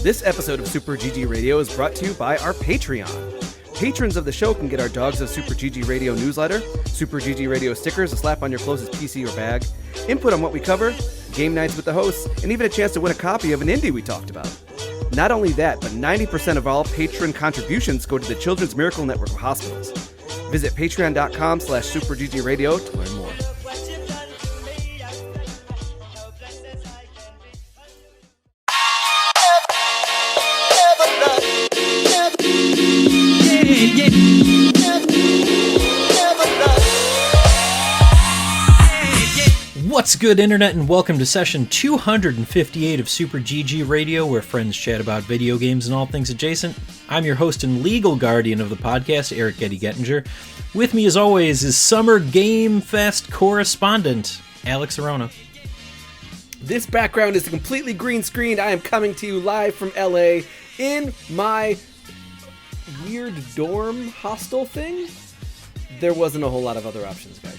This episode of Super GG Radio is brought to you by our Patreon. Patrons of the show can get our Dogs of Super GG Radio newsletter, Super GG Radio stickers, a slap on your closest PC or bag, input on what we cover, game nights with the hosts, and even a chance to win a copy of an indie we talked about. Not only that, but 90% of all patron contributions go to the Children's Miracle Network of Hospitals. Visit patreon.com/superggradio to learn more. What's good, Internet, and welcome to session 258 of Super GG Radio, where friends chat about video games and all things adjacent. I'm your host and legal guardian of the podcast, Eric Getty Gettinger. With me, as always, is Summer Game Fest correspondent, Alex Arona. This background is completely green screened. I am coming to you live from LA in my weird dorm hostel thing. There wasn't a whole lot of other options, guys.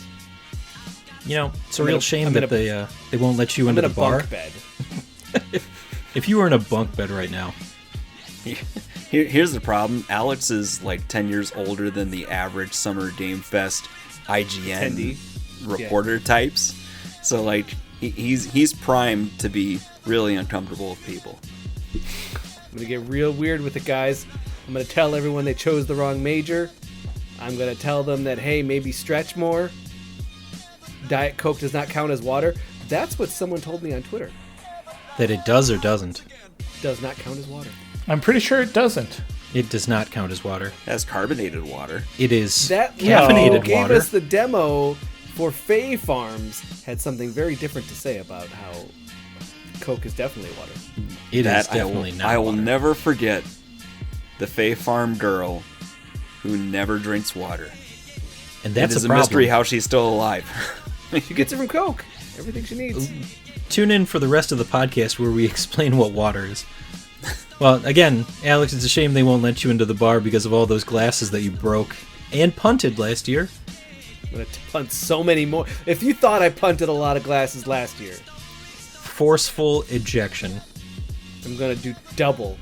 You know, it's a real shame that they won't let you into the bar. Bunk bed. If you were in a bunk bed right now. Here's the problem. Alex is like 10 years older than the average Summer Game Fest IGN reporter types. So like he's primed to be really uncomfortable with people. I'm going to get real weird with it, guys. I'm going to tell everyone they chose the wrong major. I'm going to tell them that, hey, maybe stretch more. Diet Coke does not count as water. That's what someone told me on Twitter. That it does or doesn't? Does not count as water. I'm pretty sure it doesn't. It does not count as water. That's carbonated water. It is that caffeinated water. Gave us the demo for Fae Farms. Had something very different to say about how Coke is definitely water. It is definitely not. I will never forget the Fae Farm girl who never drinks water. And that's it is a mystery how she's still alive. She gets it from Coke. Everything she needs. Tune in for the rest of the podcast where we explain what water is. Well, again, Alex, it's a shame they won't let you into the bar because of all those glasses that you broke and punted last year. I'm going to punt so many more. If you thought I punted a lot of glasses last year. Forceful ejection. I'm going to do double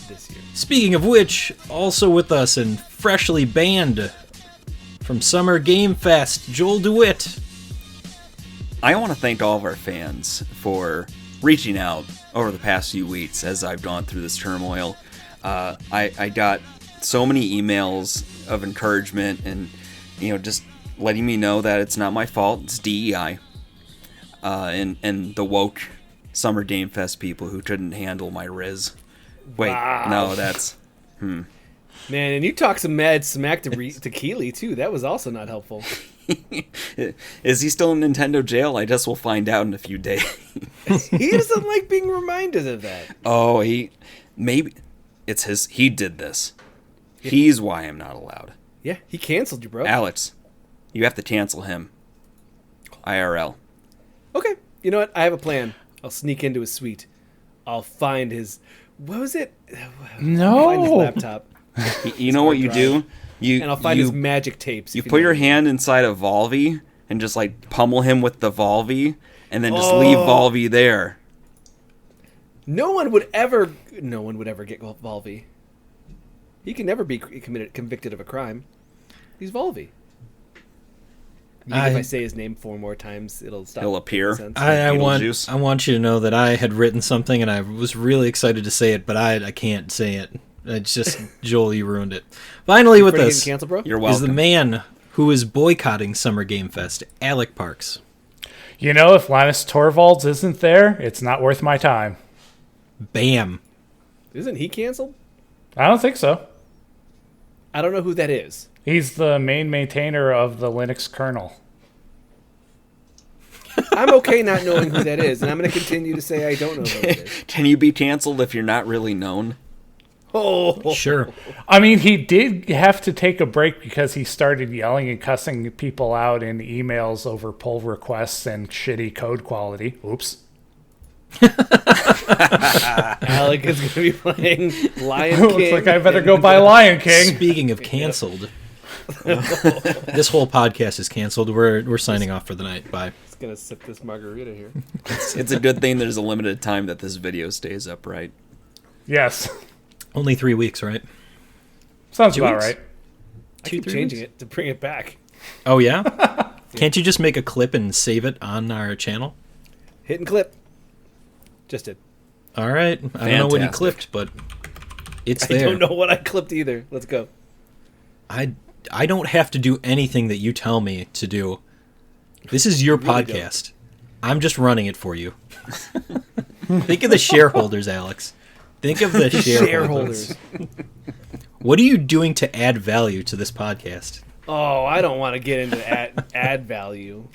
this year. Speaking of which, also with us and freshly banned from Summer Game Fest, Joel DeWitte. I want to thank all of our fans for reaching out over the past few weeks as I've gone through this turmoil. I got so many emails of encouragement and, just letting me know that it's not my fault. It's DEI and the woke Summer Game Fest people who couldn't handle my Riz. Wait, wow. No, that's... Man, and you talked some mad smack to Keeley, too. That was also not helpful. Is he still in Nintendo jail? I guess we'll find out in a few days. He doesn't like being reminded of that. Oh, maybe it's his. He did this. Yeah. He's why I'm not allowed. Yeah, he canceled you, bro. Alex, you have to cancel him. IRL. Okay, you know what? I have a plan. I'll sneak into his suite. I'll find his... What was it? No. I'll find his laptop. You know what you do? And I'll find his magic tapes. You put your hand inside a Volvy and just like pummel him with the Volvy and then just leave Volvy there. No one would ever get Volvy. He can never be convicted of a crime. He's Volvy. If I say his name 4 more times, it'll stop. He'll appear. I want you to know that I had written something and I was really excited to say it, but I can't say it. It's just, Joel, you ruined it. Finally with us canceled, bro? You're welcome. Is the man who is boycotting Summer Game Fest, Alec Parks. You know, if Linus Torvalds isn't there, it's not worth my time. Bam. Isn't he canceled? I don't think so. I don't know who that is. He's the main maintainer of the Linux kernel. I'm okay not knowing who that is, and I'm going to continue to say I don't know who that is. Can you be canceled if you're not really known? Oh, sure. I mean, he did have to take a break because he started yelling and cussing people out in emails over pull requests and shitty code quality. Oops. Alec is going to be playing Lion King. Looks like I better go buy Lion King. Speaking of canceled, this whole podcast is canceled. We're signing off for the night. Bye. It's going to sip this margarita here. It's a good thing there's a limited time that this video stays upright. Yes. Only 3 weeks, right? Sounds 2 about weeks? right. I keep changing it to bring it back. Oh, yeah? Can't you just make a clip and save it on our channel? Hit and clip. Just did. All right. I don't know what you clipped, but it's there. I don't know what I clipped either. Let's go. I don't have to do anything that you tell me to do. This is your podcast. I'm just running it for you. Think of the shareholders, Alex. Think of the shareholders. What are you doing to add value to this podcast? Oh, I don't want to get into add value.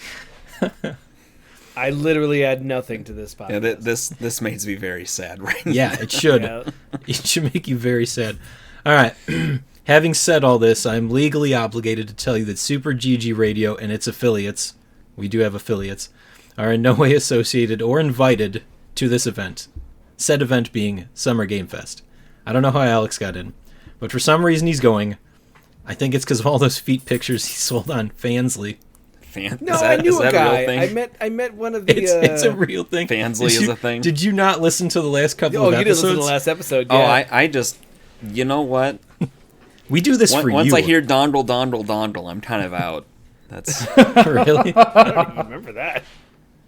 I literally add nothing to this podcast. Yeah, this makes me very sad right now. Yeah, it should. Yeah. It should make you very sad. All right. Having said all this, I'm legally obligated to tell you that Super GG Radio and its affiliates, we do have affiliates, are in no way associated or invited to this event. Said event being Summer Game Fest. I don't know how Alex got in, but for some reason he's going. I think it's because of all those feet pictures he sold on Fansly. No, I knew a guy. I met one of the. It's a real thing. Fansly is a thing. Did you not listen to the last couple of episodes? Oh, you didn't listen to the last episode. Yeah. Oh, I just. You know what? We do this for you. Once I hear dondle, I'm kind of out. That's really. I don't even remember that.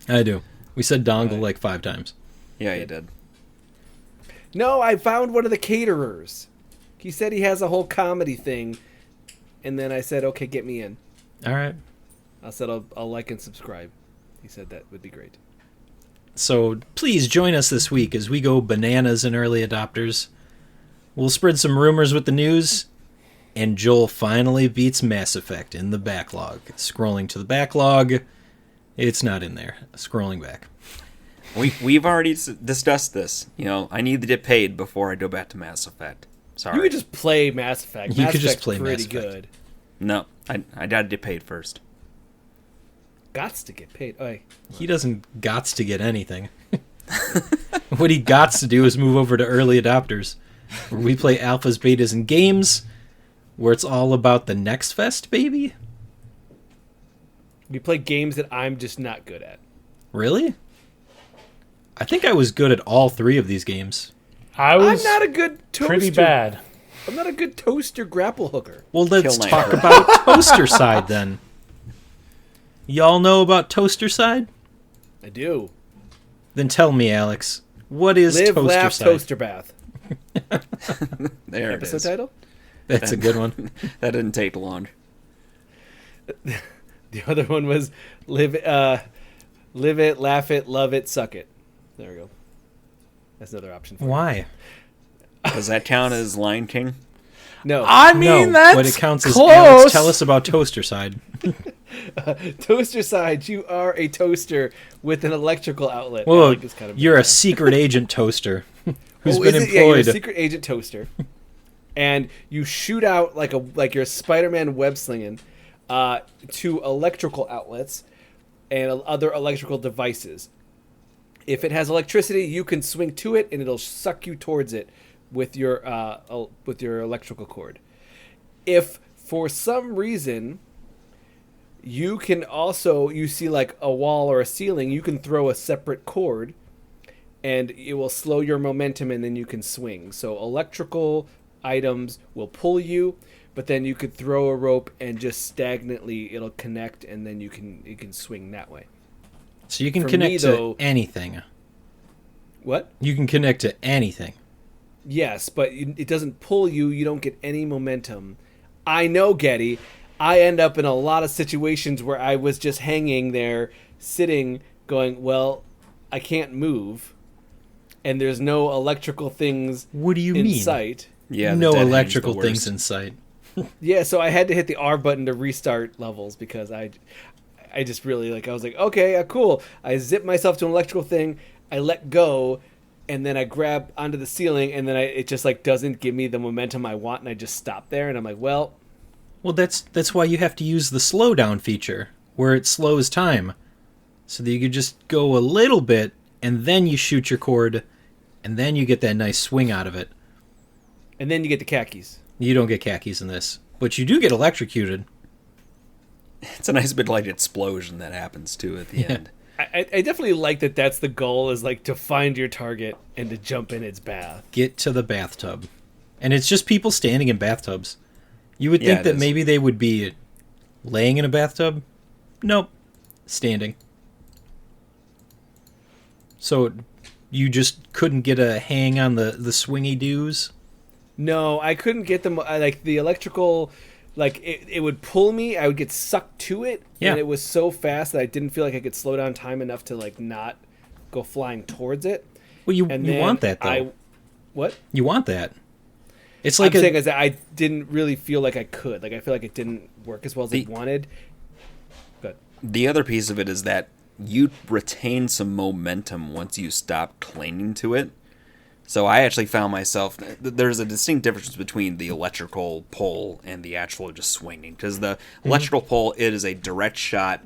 I do. We said dongle like 5 times. Yeah, you did. No, I found one of the caterers. He said he has a whole comedy thing, and then I said, "Okay, get me in." All right. I said, "I'll like and subscribe." He said that would be great. So please join us this week as we go bananas in early adopters. We'll spread some rumors with the news, and Joel finally beats Mass Effect in the backlog. Scrolling to the backlog, it's not in there. Scrolling back. We've already discussed this. You know, I need to get paid before I go back to Mass Effect. Sorry. You could just play Mass Effect. You Mass could just Effect's play pretty Mass Effect. good. No, I gotta get paid first. Gots to get paid. Oh, He doesn't gots to get anything. What he gots to do is move over to early adopters, where we play alphas, betas, and games, where it's all about the next fest, baby. we play games that I'm just not good at. Really? I think I was good at all 3 of these games. I was I'm not a good toaster. pretty bad. I'm not a good toaster grapple hooker. Well, let's Kill talk Knight. about Toastercide then. Y'all know about Toastercide? I do. Then tell me, Alex, what is Live, laugh, Toastercide? toaster bath. There it Episode is. title? That's a good one. That didn't take long. The other one was live it, laugh it, love it, suck it. There we go. That's another option. For you. Why? Does that count as Lion King? No. I mean, No, that's what it counts as close. Alex, tell us about Toastercide. Toastercide, you are a toaster with an electrical outlet. Whoa, Alec is kind of you're a bad. secret agent toaster who's Oh, been is it? Yeah, you're a employed. secret agent toaster. And you shoot out like you're Spider-Man web slinging to electrical outlets and other electrical devices. If it has electricity, you can swing to it and it'll suck you towards it with your electrical cord. If for some reason you see like a wall or a ceiling, you can throw a separate cord and it will slow your momentum and then you can swing. So electrical items will pull you, but then you could throw a rope and just stagnantly it'll connect and then you can swing that way. So you can For connect me, to though- anything. What? You can connect to anything. Yes, but it doesn't pull you. You don't get any momentum. I know, Getty. I end up in a lot of situations where I was just hanging there, sitting, going, well, I can't move, and there's no electrical things What do you in mean? sight. Yeah, the No dead hang's electrical the things worst. in sight. Yeah, so I had to hit the R button to restart levels because I just really I was like, okay, cool. I zip myself to an electrical thing, I let go, and then I grab onto the ceiling, and then it just doesn't give me the momentum I want, and I just stop there, and I'm like, well, That's why you have to use the slowdown feature, where it slows time, so that you could just go a little bit, and then you shoot your cord, and then you get that nice swing out of it. and then you get the khakis. You don't get khakis in this, but you do get electrocuted. It's a nice bit like explosion that happens too at the end. I definitely like that. That's the goal, is like to find your target and to jump in its bath. Get to the bathtub. And it's just people standing in bathtubs. You would think it that is. maybe they would be laying in a bathtub. Nope. Standing. So you just couldn't get a hang on the swingy doos? No, I couldn't get them. Like the electrical, like it would pull me. I would get sucked to it, Yeah. and it was so fast that I didn't feel like I could slow down time enough to like not go flying towards it. Well, you And want that, though. What? You want that. It's like I'm saying is that I didn't really feel like I could. Like I feel like it didn't work as well as I wanted. But The other piece of it is that you retain some momentum once you stop clinging to it. So I actually found myself, there's a distinct difference between the electrical pull and the actual just swinging. Because the electrical pull, it is a direct shot,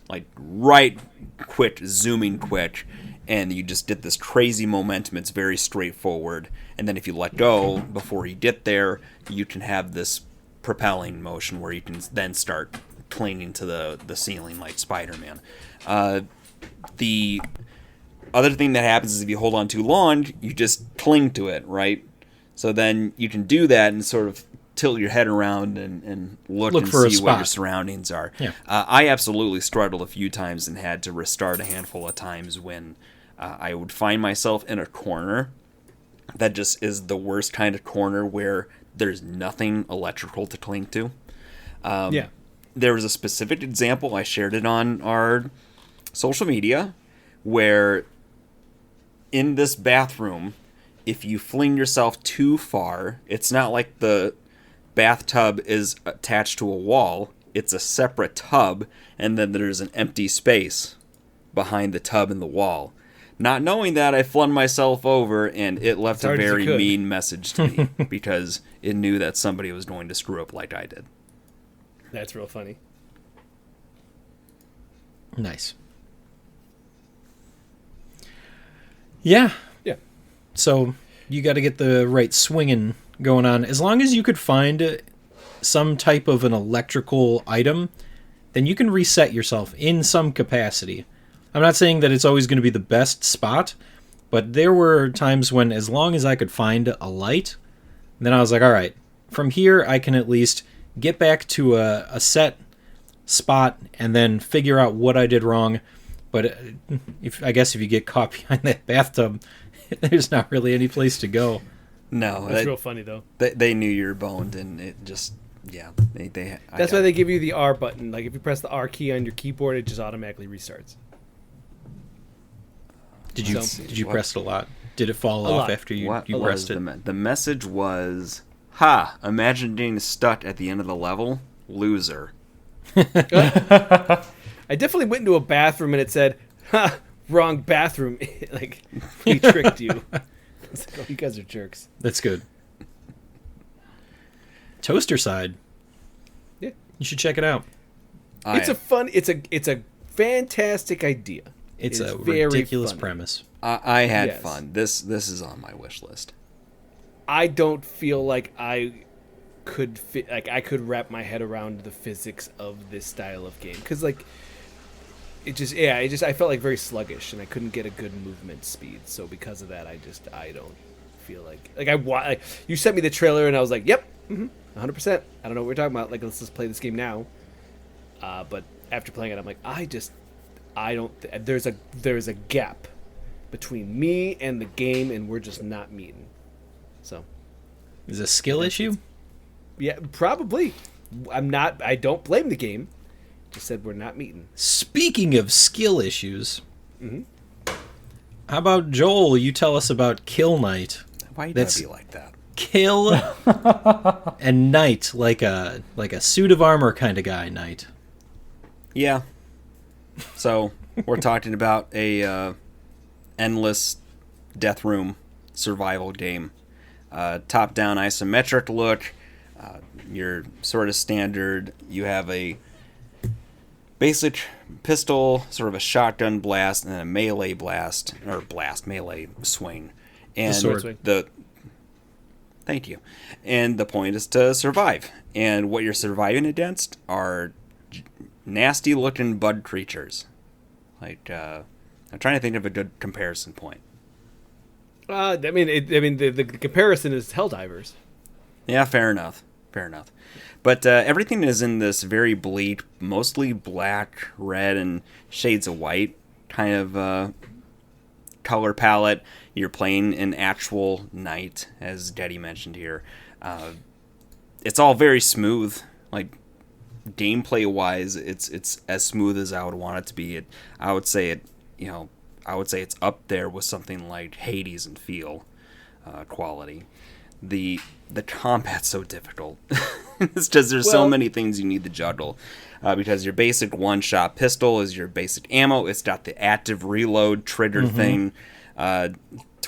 like right quick, zooming quick, and you just get this crazy momentum. It's very straightforward. And then if you let go before you get there, you can have this propelling motion where you can then start clinging to the ceiling like Spider-Man. The other thing that happens is if you hold on too long, you just cling to it, right? So then you can do that and sort of tilt your head around and look and for a see what spot. your surroundings are. Yeah. I absolutely struggled a few times and had to restart a handful of times when I would find myself in a corner that just is the worst kind of corner where there's nothing electrical to cling to. yeah, There was a specific example, I shared it on our social media, where in this bathroom, if you fling yourself too far, it's not like the bathtub is attached to a wall. It's a separate tub, and then there's an empty space behind the tub and the wall. Not knowing that, I flung myself over, and it left a hard as you very could. mean message to me because it knew that somebody was going to screw up like I did. that's real funny. Nice. Yeah. Yeah. So you got to get the right swinging going on. As long as you could find some type of an electrical item, then you can reset yourself in some capacity. I'm not saying that it's always going to be the best spot, but there were times when as long as I could find a light, then I was like, all right, from here I can at least get back to a set spot and then figure out what I did wrong. But I guess if you get caught behind that bathtub, there's not really any place to go. No, That's real funny though. they knew you were boned, and it just, yeah. That's why they give you the R button. Like if you press the R key on your keyboard, it just automatically restarts. Did you So- did you press it a lot? Did it fall off lot. after you What you was pressed it? the message was, ha, imagine getting stuck at the end of the level, loser. I definitely went into a bathroom and it said, "Ha, wrong bathroom." Like we tricked you. It's like, oh, you guys are jerks. That's good. Toastercide. Yeah. You should check it out. It's a fantastic idea. It's It is a very ridiculous funny. premise. I had Yes. fun. This is on my wish list. I don't feel like I could fit, like I could wrap my head around the physics of this style of game, because like I felt like very sluggish and I couldn't get a good movement speed. So because of that, I don't feel like you sent me the trailer and I was like, yep, 100%. I don't know what we're talking about. Like, let's just play this game now. But after playing it, I'm like, there's a gap between me and the game, and we're just not meeting. So, Is it a skill issue? yeah, probably. I don't blame the game. Just said we're not meeting. Speaking of skill issues, how about Joel? You tell us about Kill Knight. Why you That's- gotta be like that? Kill and Knight, like a suit of armor kind of guy. Knight. Yeah. So we're talking about a endless death room survival game. Top-down isometric look. You're sort of standard. You have a basic pistol, sort of a shotgun blast, and then a melee melee swing. And sword. Thank you. And the point is to survive. And what you're surviving against are nasty-looking bug creatures. Like, I'm trying to think of a good comparison point. The comparison is Helldivers. Yeah, fair enough. But everything is in this very bleak, mostly black, red, and shades of white kind of color palette. You're playing in actual night, as Daddy mentioned here. It's all very smooth. Like, gameplay-wise, it's as smooth as I would want it to be. I would say it's up there with something like Hades in feel quality. The combat's so difficult. It's just there's so many things you need to juggle. Because your basic one-shot pistol is your basic ammo. It's got the active reload trigger thing to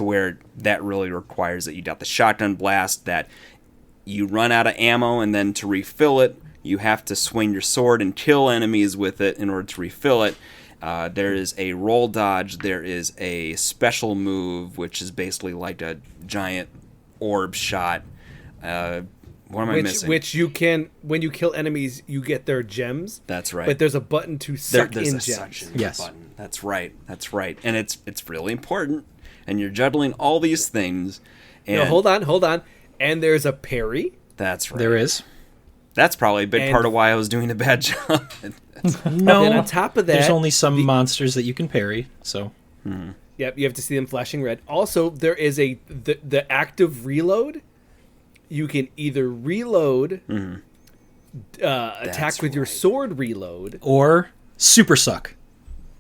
where that really requires that you got the shotgun blast that you run out of ammo, and then to refill it, you have to swing your sword and kill enemies with it in order to refill it. There is a roll dodge. There is a special move, which is basically like a giant orb shot. What am I missing? Which you can, when you kill enemies, you get their gems. That's right. But there's a button to suck there's in a gems. suction Yes. button. That's right. And it's really important. And you're juggling all these things. And No, hold on. And there's a parry. That's right. There is. That's probably a big And- part of why I was doing a bad job. No. Then on top of that, There's only some monsters that you can parry, so. Yep, you have to see them flashing red. Also, there is the active reload. You can either reload, attack with your sword reload, Or super suck.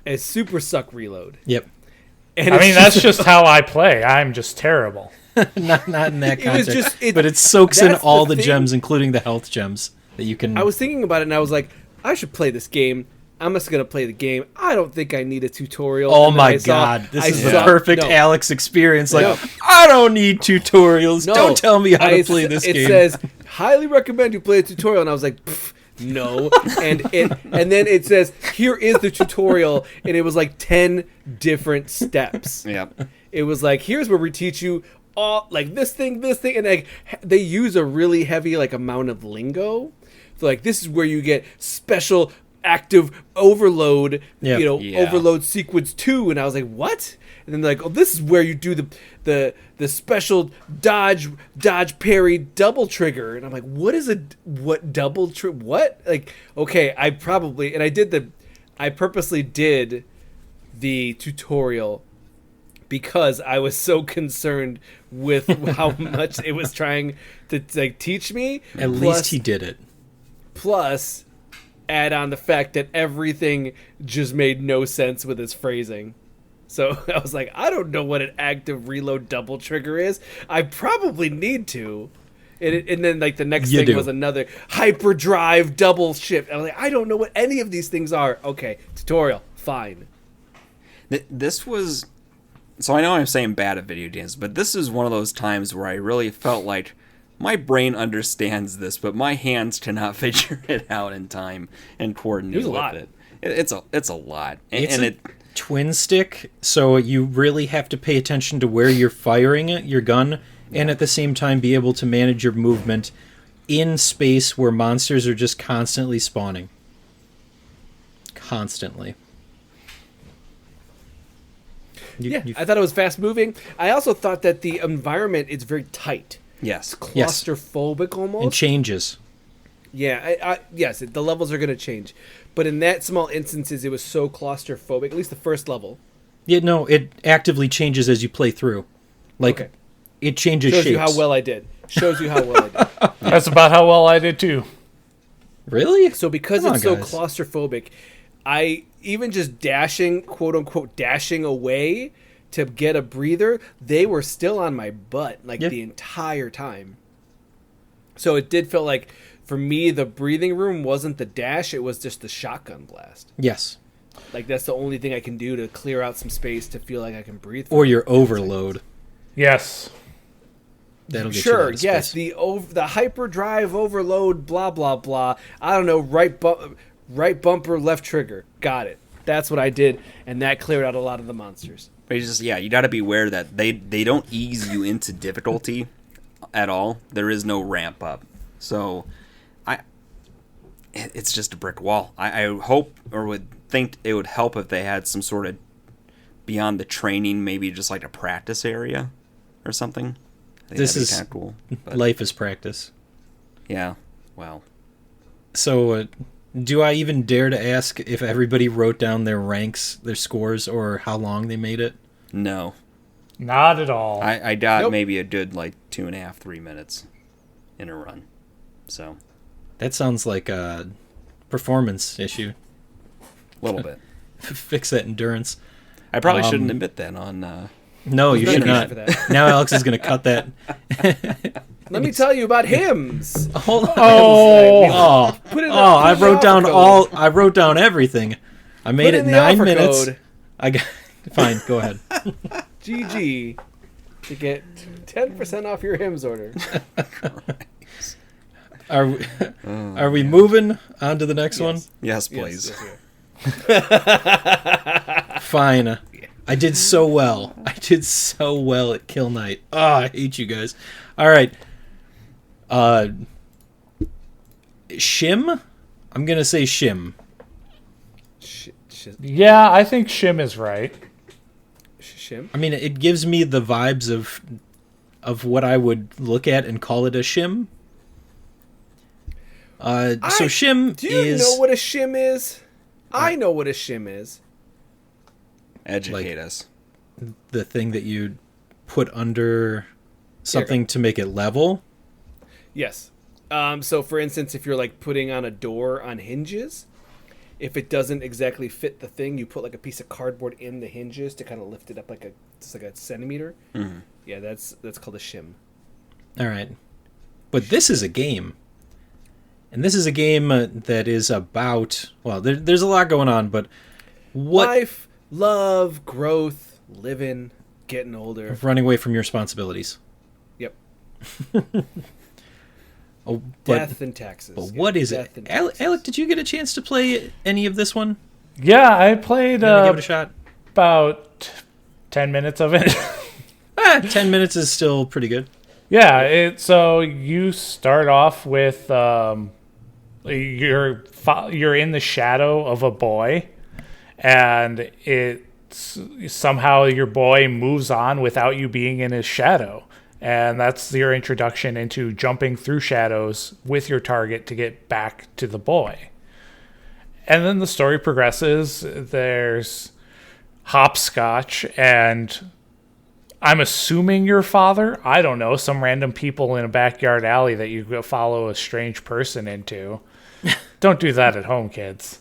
as super suck reload. Yep. And I mean, that's just how I play. I'm just terrible. Not in that It was context. just- but it soaks in that's all the the thing. gems, including the health gems that you can. I was thinking about it, and I was like, I should play this game. I'm just gonna play the game. I don't think I need a tutorial. Oh And then my I saw- god, this I is the saw- perfect no. Alex experience. Like, No. I don't need tutorials. No, Don't tell me how to I- play this it game. says highly recommend you play a tutorial, and I was like, "Pff, no. and then it says here is the tutorial, and it was like 10 different steps. Yep. It was like, here's where we teach you all like this thing, and like they use a really heavy like amount of lingo. So like this is where you get special active overload, Yep. Yeah. overload sequence 2, and I was like, what? And then they're like, oh, this is where you do the special dodge parry double trigger, and I'm like, what is what double what? Like, okay, I purposely did the tutorial because I was so concerned with how much it was trying to like teach me. At least he did it. Plus, add on the fact that everything just made no sense with his phrasing. So I was like, I don't know what an active reload double trigger is. I probably need to. And then like the next You thing do. was another hyperdrive double shift. I was like, I don't know what any of these things are. Okay, tutorial, fine. This was... So I know I'm saying bad at video games, but this is one of those times where I really felt like my brain understands this, but my hands cannot figure it out in time and coordinate It was a with lot. it. It's a lot. It's a twin stick, so you really have to pay attention to where you're firing it, your gun, and at the same time be able to manage your movement in space where monsters are just constantly spawning. Constantly. I thought it was fast moving. I also thought that the environment is very tight. Yes. Yes. Claustrophobic almost. And changes. Yeah, yes, the levels are going to change. But in that small instances, it was so claustrophobic, at least the first level. Yeah, no, it actively changes as you play through. Like, Okay. it changes Shows shapes. you how well I did. Shows you how well I did. That's about how well I did too. Really? So because Come it's on, so guys. claustrophobic, I even just dashing, quote unquote, dashing away to get a breather, they were still on my butt like Yeah. the entire time. So it did feel like, for me, the breathing room wasn't the dash, it was just the shotgun blast. Yes. Like that's the only thing I can do to clear out some space to feel like I can breathe. Or your overload. Yes. That'll get you Sure, out of yes, space. the hyperdrive overload, blah blah blah. I don't know, right bumper, left trigger. Got it. That's what I did, and that cleared out a lot of the monsters. But you just, you got to be aware that they don't ease you into difficulty at all. There is no ramp up. So it's just a brick wall. I hope or would think it would help if they had some sort of, beyond the training, maybe just like a practice area or something. I think This that'd be is kind of cool. But, life is practice. yeah, well, So, do I even dare to ask if everybody wrote down their ranks, their scores, or how long they made it? no. Not at all. I doubt Nope. maybe a good like 2.5, 3 minutes in a run. So That sounds like a performance issue. a little bit. Fix that endurance. I probably shouldn't admit that on. No, you There's should no not. reason for that. Now Alex is going to cut that. Let me tell you about hymns. Hold on. Oh, Oh, put it. I wrote down all. I wrote down everything. I made it 9 minutes. Code, I got. Fine, go ahead. GG, to get 10% off your hymns order. Are we moving on to the next one? Yes, please. Fine. I did so well. I did so well at Kill Knight. Oh, I hate you guys. All right. SCHiM? I'm going to say SCHiM. Yeah, I think SCHiM is right. SCHiM? I mean, it gives me the vibes of what I would look at and call it a SCHiM. So SCHiM Do you is... know what a shim is? I know what a shim is. Educate us. the thing that you put under something to make it level. Yes. So, for instance, if you're like putting on a door on hinges, if it doesn't exactly fit the thing, you put like a piece of cardboard in the hinges to kind of lift it up like a centimeter. Mm-hmm. Yeah, that's called a shim. All right. But this is a game. And this is a game that is about, well, there's a lot going on, but what... Life, love, growth, living, getting older. Running away from your responsibilities. Yep. Oh, but, Death and taxes. but Yeah, what is death it? and taxes. Alec, did you get a chance to play any of this one? Yeah, I played You wanna give it a shot? about 10 minutes of it. 10 minutes is still pretty good. Yeah, so you start off with you're in the shadow of a boy, and it's somehow your boy moves on without you being in his shadow, and that's your introduction into jumping through shadows with your target to get back to the boy. And then the story progresses. There's hopscotch, and I'm assuming your father, I don't know, some random people in a backyard alley that you go follow a strange person into. Don't do that at home, kids.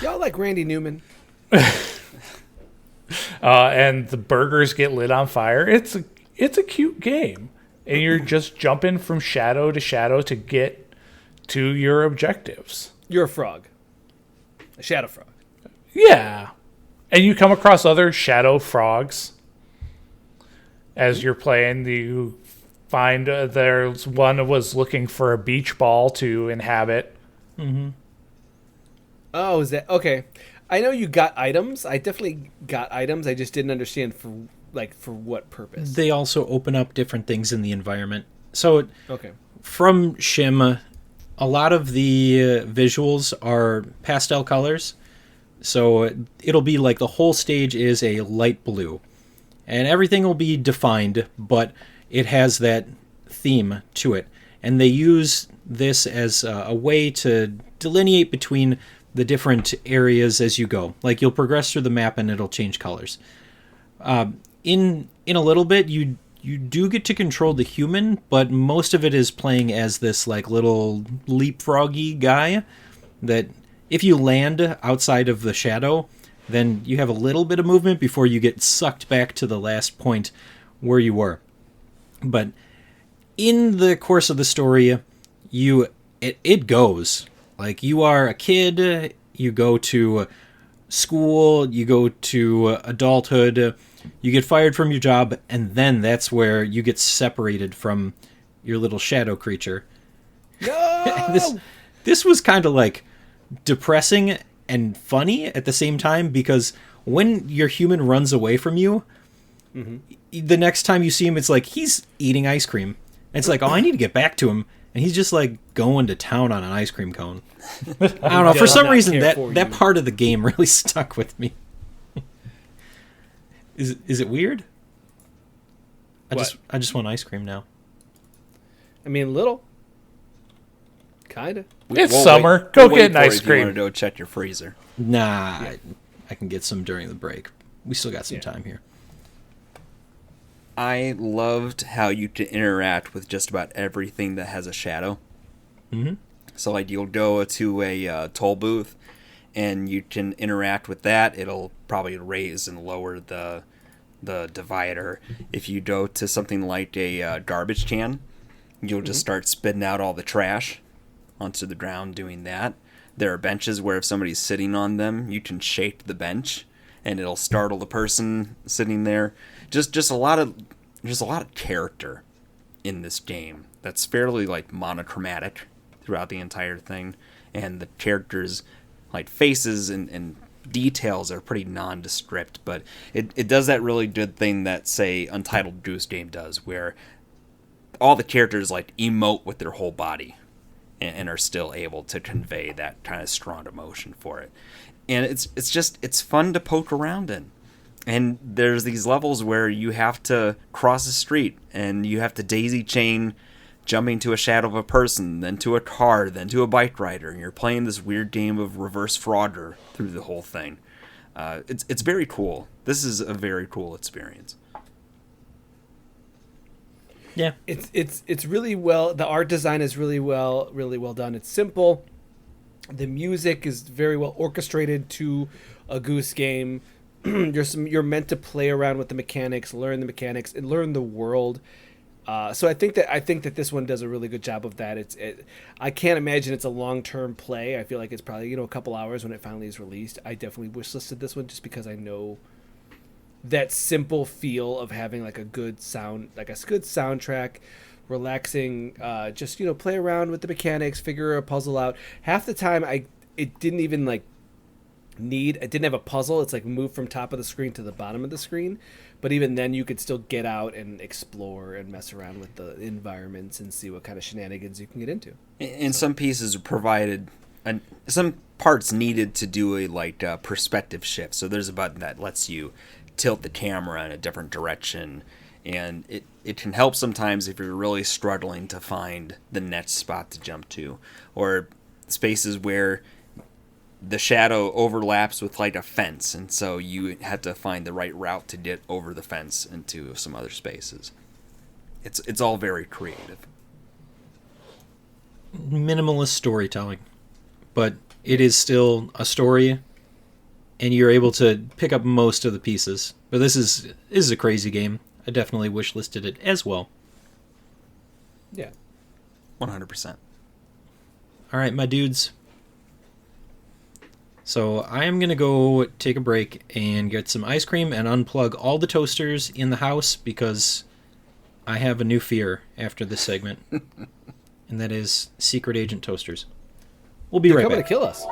Y'all like Randy Newman? And the burgers get lit on fire. It's a cute game, and you're just jumping from shadow to shadow to get to your objectives. You're a frog. A shadow frog. Yeah, and you come across other shadow frogs as you're playing. You find there's one that was looking for a beach ball to inhabit. Mm-hmm. Oh, is that okay? I know you got items. I definitely got items. I just didn't understand for what purpose. They also open up different things in the environment. So Okay. from SCHiM, a lot of the visuals are pastel colors. So it'll be like the whole stage is a light blue. And everything will be defined, but it has that theme to it. And they use this as a way to delineate between the different areas as you go. Like you'll progress through the map and it'll change colors. In a little bit, you do get to control the human, but most of it is playing as this like little leapfroggy guy that if you land outside of the shadow, then you have a little bit of movement before you get sucked back to the last point where you were. But in the course of the story, it goes. Like you are a kid, you go to school, you go to adulthood, you get fired from your job, and then that's where you get separated from your little shadow creature. No! This was kind of like depressing and funny at the same time, because when your human runs away from you, the next time you see him, it's like he's eating ice cream. And it's like, oh, I need to get back to him. and he's just like going to town on an ice cream cone. I don't know. For some reason, that part of the game really stuck with me. Is it weird? I just want ice cream now. I mean, little. Kinda. It's summer. Go get an ice cream. You want to go check your freezer? Nah, I can get some during the break. We still got some time here. I loved how you can interact with just about everything that has a shadow. Mm-hmm. So, like, you'll go to a toll booth, and you can interact with that. It'll probably raise and lower the divider. If you go to something like a garbage can, you'll just start spitting out all the trash onto the ground doing that. There are benches where if somebody's sitting on them, you can shake the bench, and it'll startle the person sitting there. Just a lot of character in this game that's fairly like monochromatic throughout the entire thing, and the characters' like faces and details are pretty nondescript, but it does that really good thing that, say, Untitled Goose Game does, where all the characters like emote with their whole body and are still able to convey that kind of strong emotion for it. And it's fun to poke around in. And there's these levels where you have to cross a street and you have to daisy chain jumping to a shadow of a person, then to a car, then to a bike rider, and you're playing this weird game of reverse Frogger through the whole thing. It's very cool. This is a very cool experience. Yeah, it's really well. The art design is really well done. It's simple. The music is very well orchestrated to a Goose Game. You're meant to play around with the mechanics, learn the mechanics, and learn the world. So I think that this one does a really good job of that. I can't imagine it's a long-term play. I feel like it's probably a couple hours when it finally is released. I definitely wishlisted this one just because I know that simple feel of having like a good soundtrack, relaxing. Just play around with the mechanics, figure a puzzle out. Half the time it didn't even like. It didn't have a puzzle. It's like move from top of the screen to the bottom of the screen, but even then you could still get out and explore and mess around with the environments and see what kind of shenanigans you can get into. And some pieces are provided, and some parts needed to do a perspective shift. So there's a button that lets you tilt the camera in a different direction, and it can help sometimes if you're really struggling to find the next spot to jump to, or spaces where the shadow overlaps with like a fence, and so you had to find the right route to get over the fence into some other spaces. It's all very creative. Minimalist storytelling, but it is still a story, and you're able to pick up most of the pieces. But this is a crazy game. I definitely wishlisted it as well. Yeah, 100%. All right, my dudes. So I am going to go take a break and get some ice cream and unplug all the toasters in the house because I have a new fear after this segment, and that is secret agent toasters. We'll be right back. They're coming to kill us.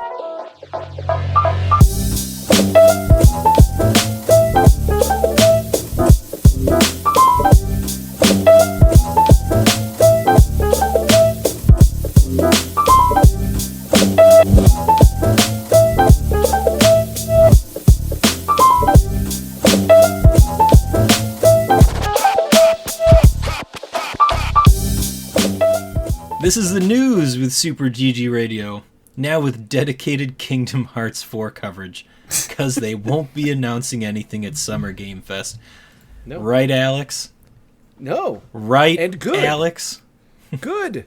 This is the news with Super GG Radio, now with dedicated Kingdom Hearts 4 coverage, because they won't be announcing anything at Summer Game Fest. No. Right, Alex? No. Right, and good. Alex? Good.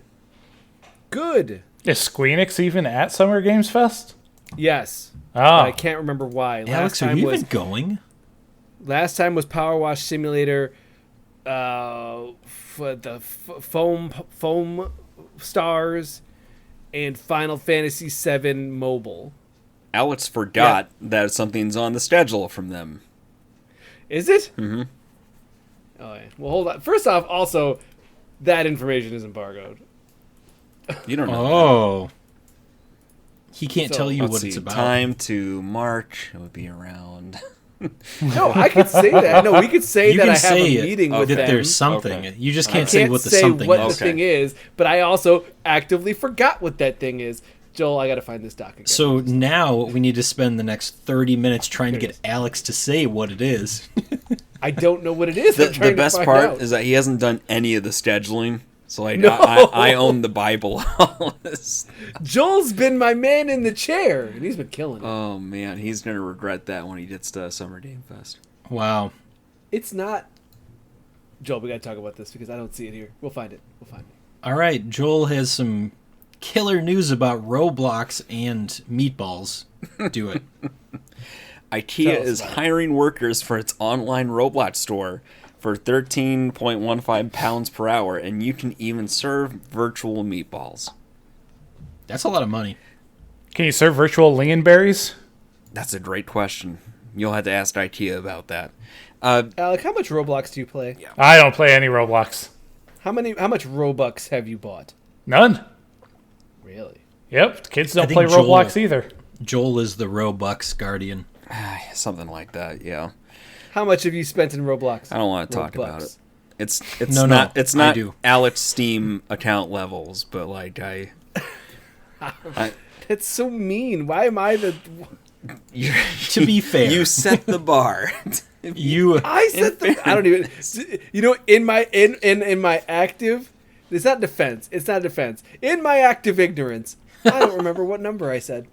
Is Squeenix even at Summer Games Fest? Yes. Oh. I can't remember why. Alex, are you even going? Last time was Power Wash Simulator, for the foam stars, and Final Fantasy VII Mobile. Alex forgot that something's on the schedule from them. Is it? Mm-hmm. Oh, yeah. Well, hold on. First off, also, that information is embargoed. You don't know. Oh. He can't So, tell you Let's what see, it's about. Time to March. It would be around. No, I could say that. No, we could say You that can I have say a meeting with that them. there's something. Okay. You just I can't say what the something what is. the thing is, but I also actively forgot what that thing is. Joel, I got to find this doc again. So now we need to spend the next 30 minutes trying to Here it get Alex to say what it is. I don't know what it is. I'm The trying to best find part out. is that he hasn't done any of the scheduling. So like, No. I own the Bible. All this. Joel's been my man in the chair, and he's been killing it. Oh man, he's gonna regret that when he gets to Summer Game Fest. Wow. It's not. Joel, we got to talk about this because I don't see it here. We'll find it. All right, Joel has some killer news about Roblox and meatballs. Do it. IKEA Tell us is about it. hiring workers for its online Roblox store for 13.15 pounds per hour, and you can even serve virtual meatballs. That's a lot of money. Can you serve virtual lingonberries? That's a great question. You'll have to ask IKEA about that. Alec, how much Roblox do you play? Yeah. I don't play any Roblox. How much Robux have you bought? None. Really? Yep, kids don't think play Joel- Roblox either. Joel is the Robux guardian. Something like that, yeah. How much have you spent in Roblox? I don't want to talk about it. It's No, not no, it's I not do. Alex Steam account levels, but like I That's so mean. Why am I the? To be fair, you set the bar. you I said the. I don't even. You know, in my active, it's not defense. It's not defense. In my active ignorance, I don't remember what number I said.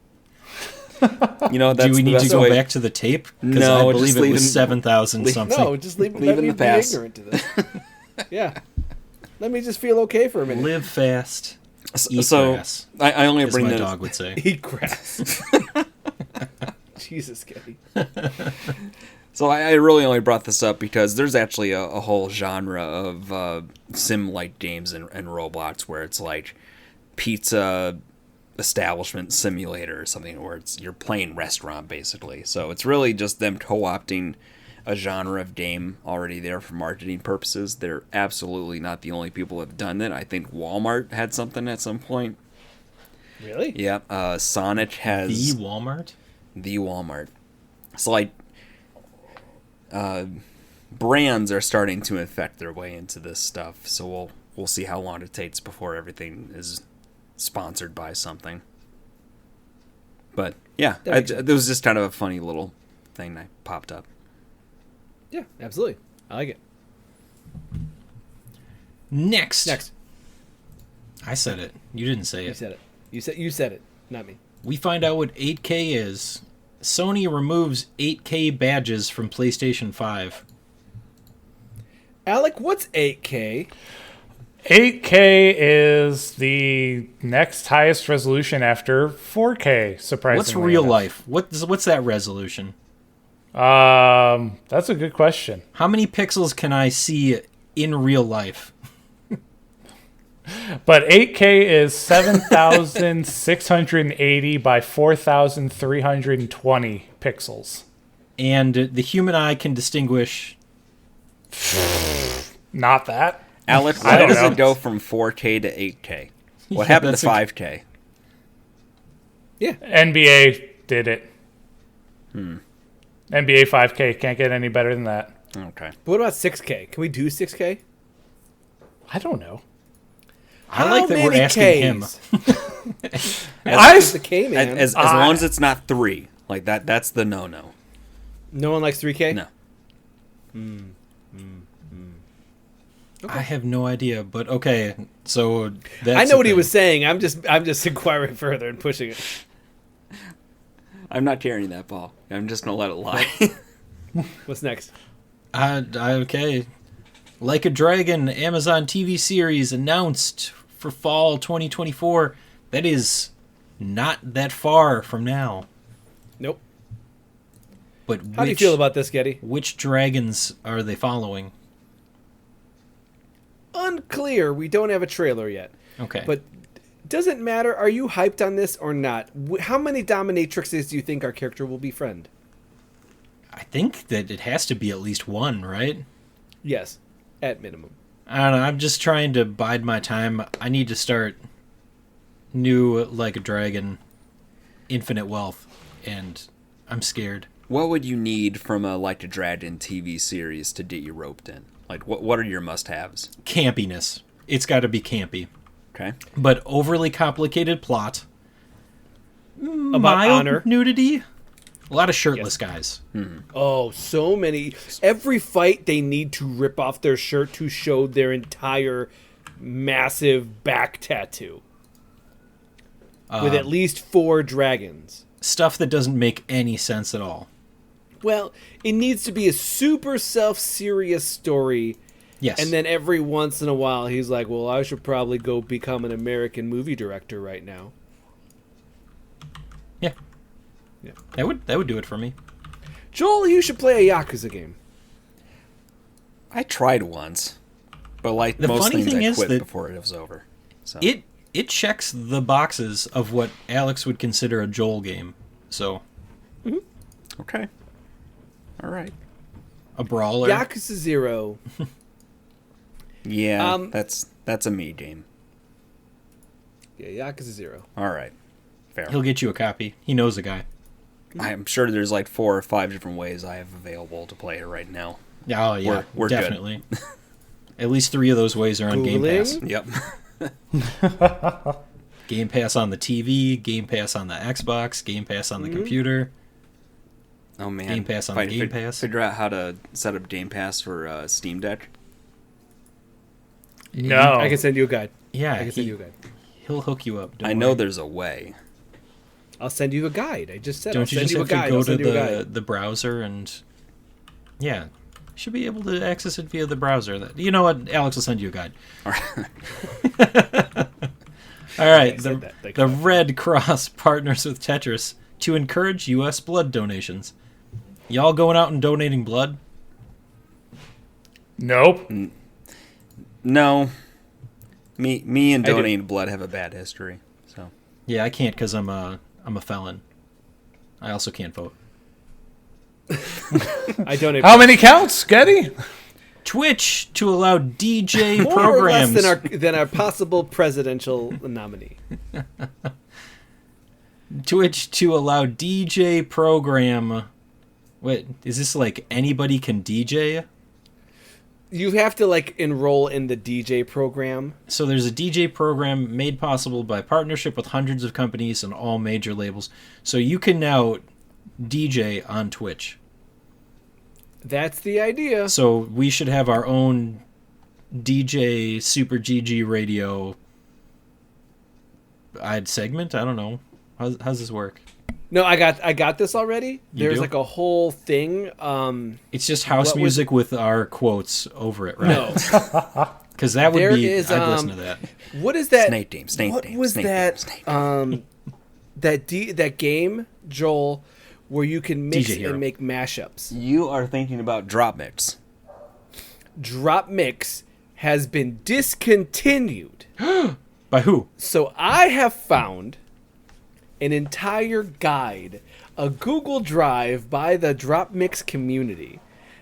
You know, that's do we the need to best go way. back to the tape? Because No, I just believe it leave was it- 7,000 something. No, just leave Leave let in me the be past. ignorant to this. Yeah, let me just feel okay for a minute. Live fast, eat So grass, I only as bring my this. dog would say. Eat grass. Jesus, Getty. So I really only brought this up because there's actually a whole genre of sim-like games in Roblox where it's like pizza establishment simulator or something, where you're playing restaurant basically. So it's really just them co-opting a genre of game already there for marketing purposes. They're absolutely not the only people that have done it. I think Walmart had something at some point. Really? Yeah, Sonic has The Walmart? the Walmart. So like brands are starting to infect their way into this stuff, so we'll see how long it takes before everything is sponsored by something. But yeah, That makes sense. it was just kind of a funny little thing that popped up. Yeah, absolutely. I like it. Next. I said it. You didn't say You it. said it. You said it, not me. We find out what 8K is. Sony removes 8K badges from PlayStation 5. Alec, what's 8K? 8K is the next highest resolution after 4K, surprisingly. What's real enough. life? What's that resolution? That's a good question. How many pixels can I see in real life? But 8K is 7,680 by 4,320 pixels. And the human eye can distinguish. Not that. Alex, I why don't does know. it go from 4K to 8K? What Yeah, happened to that's 5K? Yeah. NBA did it. NBA 5K can't get any better than that. Okay. But what about 6K? Can we do 6K? I don't know. I like that we're asking him. As the K man. As long as it's not 3. Like that's the no. No one likes 3K? No. I have no idea, but okay. So that's I know the what he thing. was saying. I'm just inquiring further and pushing it. I'm not carrying that ball. I'm just gonna let it lie. What's next? Okay. Like a Dragon Amazon TV series announced for fall 2024. That is not that far from now. Nope. But How do you feel about this, Getty? which dragons are they following? Unclear. We don't have a trailer yet. Okay. But doesn't matter. Are you hyped on this or not? How many dominatrixes do you think our character will befriend? I think that it has to be at least one, right? Yes, at minimum. I don't know. I'm just trying to bide my time. I need to start new Like a Dragon Infinite Wealth, and I'm scared. What would you need from a Like a Dragon TV series to get you roped in? Like, what are your must-haves? Campiness. It's got to be campy. Okay. But overly complicated plot. About Mild honor. nudity. A lot of shirtless guys. Oh, so many. Every fight, they need to rip off their shirt to show their entire massive back tattoo. With at least 4 dragons. Stuff that doesn't make any sense at all. Well, it needs to be a super self-serious story. Yes. And then every once in a while, he's like, well, I should probably go become an American movie director right now. Yeah. Yeah. That would do it for me. Joel, you should play a Yakuza game. I tried once, but like The most funny things, thing I is quit that before it was over. So It checks the boxes of what Alex would consider a Joel game. So, okay, all right. a brawler. Yakuza 0. Yeah, that's a me game. Yeah, Yakuza 0. All right, fair. He'll get you a copy. He knows a guy. I'm sure there's like 4 or 5 different ways I have available to play it right now. Oh, yeah. We're good. definitely. At least 3 of those ways are on Game Pass. Googling? Yep. Game Pass on the TV, Game Pass on the Xbox, Game Pass on the computer. Oh man, Game Pass on If I Game Pass. Figure out how to set up Game Pass for Steam Deck. No. I can send you a guide. Yeah, I can send you a guide. he'll hook you up. Don't I know worry. there's a way. I'll send you a guide. I just said I'll Don't you send just you a have to guide. go I'll to send you a guide. the browser and... Yeah. You should be able to access it via the browser. You know what? Alex will send you a guide. All right. All right. I said that. Thank The you. Red Cross partners with Tetris to encourage U.S. blood donations. Y'all going out and donating blood? Nope. No, me and I do. donating blood have a bad history. So Yeah, I can't because I'm a felon. I also can't vote. I donate How many counts, Getty? Twitch to allow DJ more programs. or less than our possible presidential nominee. Twitch to allow DJ program. Wait, is this like anybody can DJ? You have to like enroll in the DJ program. So there's a DJ program made possible by partnership with hundreds of companies and all major labels. So you can now DJ on Twitch. That's the idea. So we should have our own DJ Super GG radio segment. I don't know. How's this work? No, I got this already. You There's do? like a whole thing. It's just house What was- music with our quotes over it, right? No. Because that would There be. is, I'd listen to that. What is that? Snake Team, Snake what Team, was Snake that? Team, Snake Team. That game, Joel, where you can mix DJ Hero. and make mashups. You are thinking about Drop Mix. Drop Mix has been discontinued. By who? So I have found an entire guide, a Google Drive by the Drop Mix community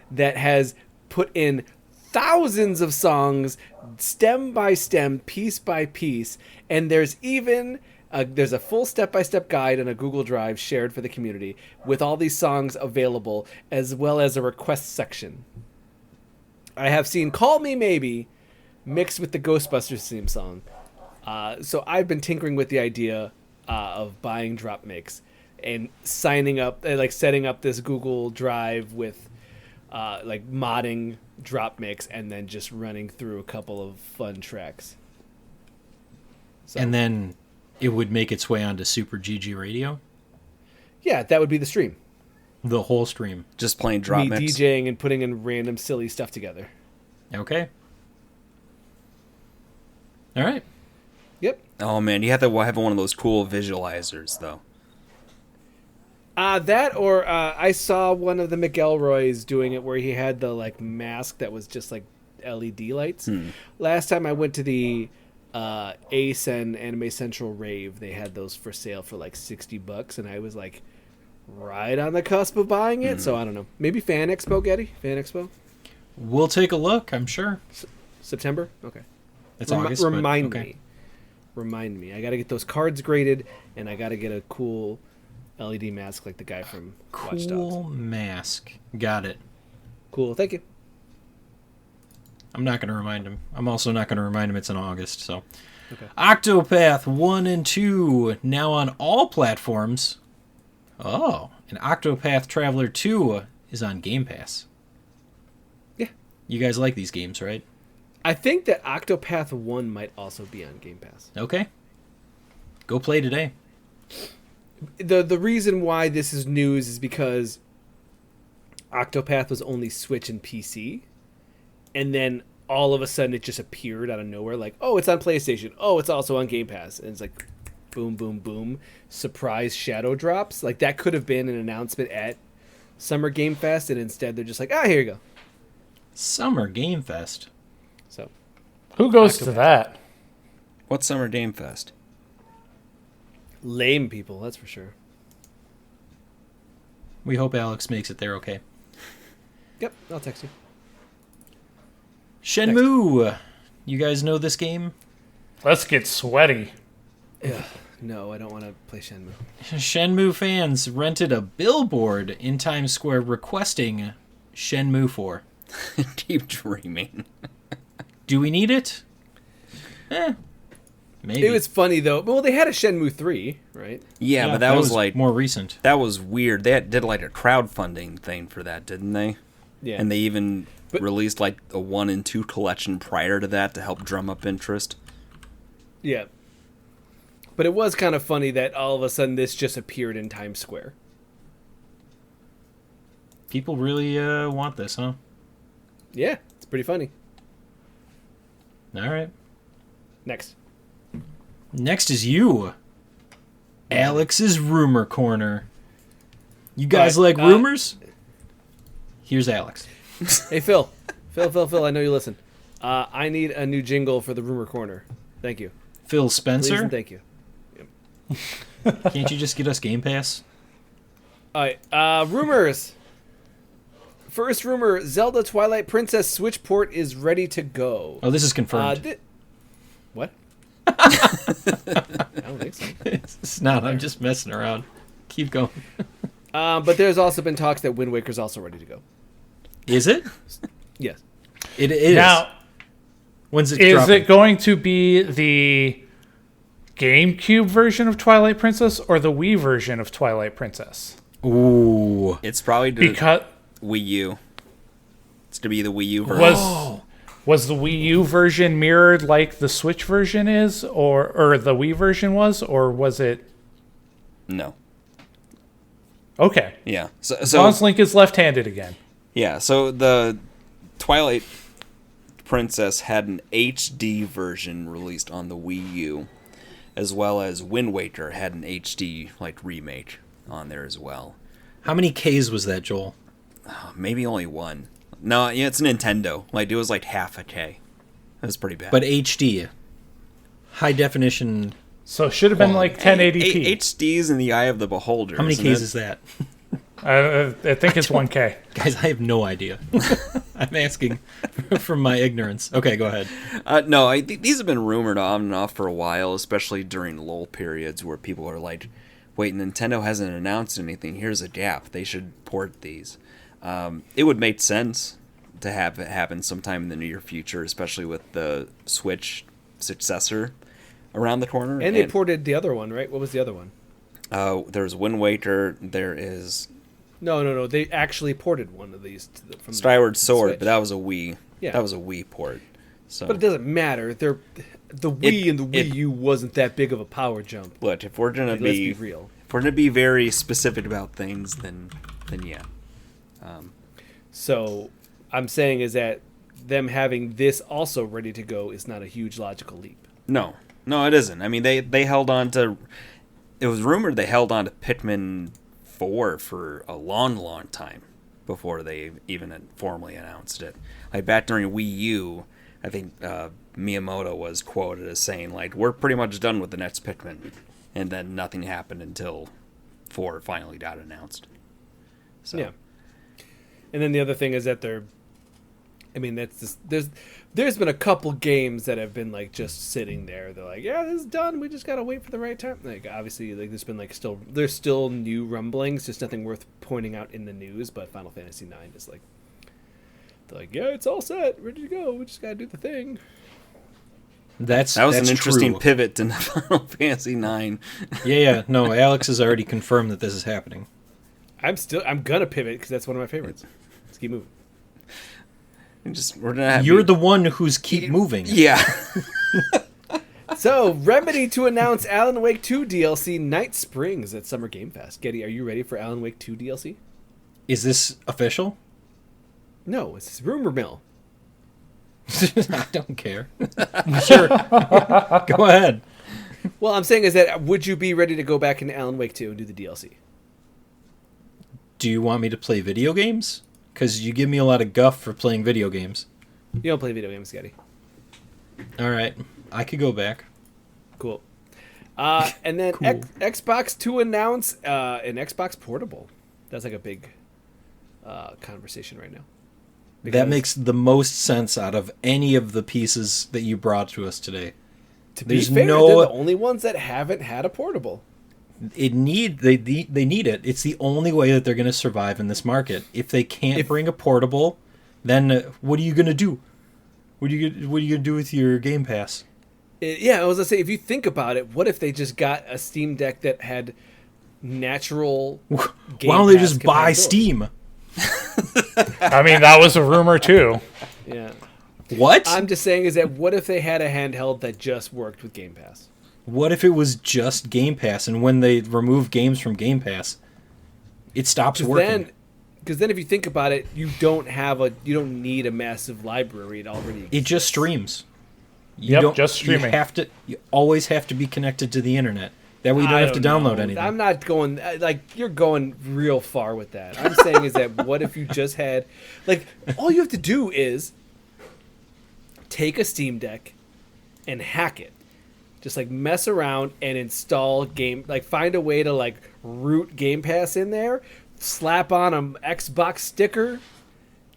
that has put in thousands of songs, stem by stem, piece by piece, and there's even there's a full step-by-step guide in a Google Drive shared for the community with all these songs available, as well as a request section. I have seen "Call Me Maybe" mixed with the Ghostbusters theme song. So I've been tinkering with the idea of buying Drop Mix and signing up, like setting up this Google Drive with like modding Drop Mix and then just running through a couple of fun tracks. So, And then it would make its way onto Super GG Radio. yeah, that would be the stream. The whole stream. Just playing Drop Me Mix. DJing and putting in random silly stuff together. Okay. All right. Yep. Oh man, you have to have one of those cool visualizers though. That or I saw one of the McElroys doing it where he had the like mask that was just like LED lights. Last time I went to the Ace and Anime Central rave, they had those for sale for like $60, and I was like right on the cusp of buying it. So I don't know. Maybe Fan Expo, Getty? Fan Expo? We'll take a look, I'm sure. September? Okay. It's August. but Remind okay. me. Remind me. I got to get those cards graded, and I got to get a cool LED mask like the guy from Watch Dogs. Cool mask. Got it. Cool. Thank you. I'm not going to remind him. I'm also not going to remind him it's in August, so. Okay. Octopath 1 and 2, now on all platforms. Oh, and Octopath Traveler 2 is on Game Pass. Yeah. You guys like these games, right? I think that Octopath 1 might also be on Game Pass. Okay. Go play today. The reason why this is news is because Octopath was only Switch and PC, and then all of a sudden it just appeared out of nowhere, like, oh, it's on PlayStation. Oh, it's also on Game Pass. And it's like, boom, boom, boom. Surprise shadow drops. Like, that could have been an announcement at Summer Game Fest, and instead they're just like, here you go. Summer Game Fest. So, Who goes Octopath. to that? What's Summer Game Fest? lame people, that's for sure. We hope Alex makes it there okay. Yep, I'll text you. Shenmue. You guys know this game? Let's get sweaty. Yeah, no, I don't want to play Shenmue. Shenmue fans rented a billboard in Times Square requesting Shenmue 4. Keep dreaming. Do we need it? Maybe. It was funny, though. Well, they had a Shenmue 3, right? Yeah, but that was like more recent. That was weird. They did like a crowdfunding thing for that, didn't they? Yeah. And they even released like a 1 and 2 collection prior to that to help drum up interest. Yeah. But it was kind of funny that all of a sudden this just appeared in Times Square. People really want this, huh? Yeah, it's pretty funny. All right. Next. Next is you. Alex's Rumor Corner. You guys like rumors? Here's Alex. Hey, Phil. Phil, I know you listen. I need a new jingle for the Rumor Corner. Thank you. Phil Please Spencer? and thank you. Can't you just get us Game Pass? All right, rumors. First rumor, Zelda Twilight Princess Switch port is ready to go. Oh, this is confirmed. What? I don't think so. It's not. I'm just messing around. Keep going. But there's also been talks that Wind Waker's also ready to go. Is it? Yes. It is. Now, when's it is dropping? it going to be the GameCube version of Twilight Princess or the Wii version of Twilight Princess? Ooh. It's probably Because Wii U. It's to be the Wii U version. was the Wii U version mirrored like the Switch version is, or the Wii version was, or was it? No. Okay. Yeah. As long as Link is left-handed again. Yeah, so the Twilight Princess had an HD version released on the Wii U, as well as Wind Waker had an HD remake on there as well. How many Ks was that, Joel? Maybe only one. No, yeah, it's Nintendo. It was like half a K. It was pretty bad. But HD. High definition. So it should have been like 1080p. HD's in the eye of the beholder. How many isn't Ks it? is that? I think it's 1K. Guys, I have no idea. I'm asking from my ignorance. Okay, go ahead. No, these have been rumored on and off for a while, especially during lull periods where people are like, wait, Nintendo hasn't announced anything. Here's a gap. They should port these. It would make sense to have it happen sometime in the near future, especially with the Switch successor around the corner. And they ported the other one, right? What was the other one? There's Wind Waker. There is... No. They actually ported one of these from Skyward the Sword, Switch. but that was a Wii. Yeah. That was a Wii port. So, But it doesn't matter. The Wii and the Wii U wasn't that big of a power jump. look, if we're gonna Let's be real. if we're gonna be very specific about things, then yeah. So I'm saying is that them having this also ready to go is not a huge logical leap. No, it isn't. I mean, they held on to. It was rumored they held on to Pikmin 4 for a long time before they even had formally announced it. Back during Wii U, I think Miyamoto was quoted as saying, we're pretty much done with the next Pikmin. And then nothing happened until 4 finally got announced. So. Yeah. And then the other thing is that they're I mean, that's just, there's been a couple games that have been like just sitting there. They're like, yeah, this is done. We just gotta wait for the right time. Like obviously, like there's been like there's still new rumblings, just nothing worth pointing out in the news. But Final Fantasy IX is like, they're like, yeah, it's all set, ready to go. We just gotta do the thing. That was an interesting true. pivot to Final Fantasy IX. Yeah. No, Alex has already confirmed that this is happening. I'm gonna pivot because that's one of my favorites. Let's keep moving. We're gonna have You're the one who's keep moving. Yeah. So, Remedy to announce Alan Wake 2 DLC Night Springs at Summer Game Fest. Getty, are you ready for Alan Wake 2 DLC? Is this official? No, it's rumor mill. I don't care. Sure. Go ahead. Well, I'm saying is that would you be ready to go back into Alan Wake 2 and do the DLC? Do you want me to play video games? Because you give me a lot of guff for playing video games. You don't play video games, Getty. All right. I could go back. Cool. And then Cool. Xbox to announce an Xbox Portable. That's like a big conversation right now. That makes the most sense out of any of the pieces that you brought to us today. To be There's fair, no- they're the only ones that haven't had a portable. They need it. It's the only way that they're going to survive in this market. If they can't bring a portable, then what are you going to do? What are you going to do with your Game Pass? Yeah, I was gonna say, if you think about it, what if they just got a Steam Deck that had natural? Game Why don't they Pass just buy compatibility? Steam? I mean, that was a rumor too. Yeah, What? I'm just saying is that what if they had a handheld that just worked with Game Pass? What if it was just Game Pass, and when they remove games from Game Pass, it stops working? Because then, if you think about it, you don't need a massive library. It already exists. It just streams. Just streaming. You always have to be connected to the internet. That way you don't have to download anything. I'm not going like you're going real far with that. I'm saying is that what if you just had like all you have to do is take a Steam Deck and hack it. Just like mess around and install find a way to like root Game Pass in there, slap on an Xbox sticker,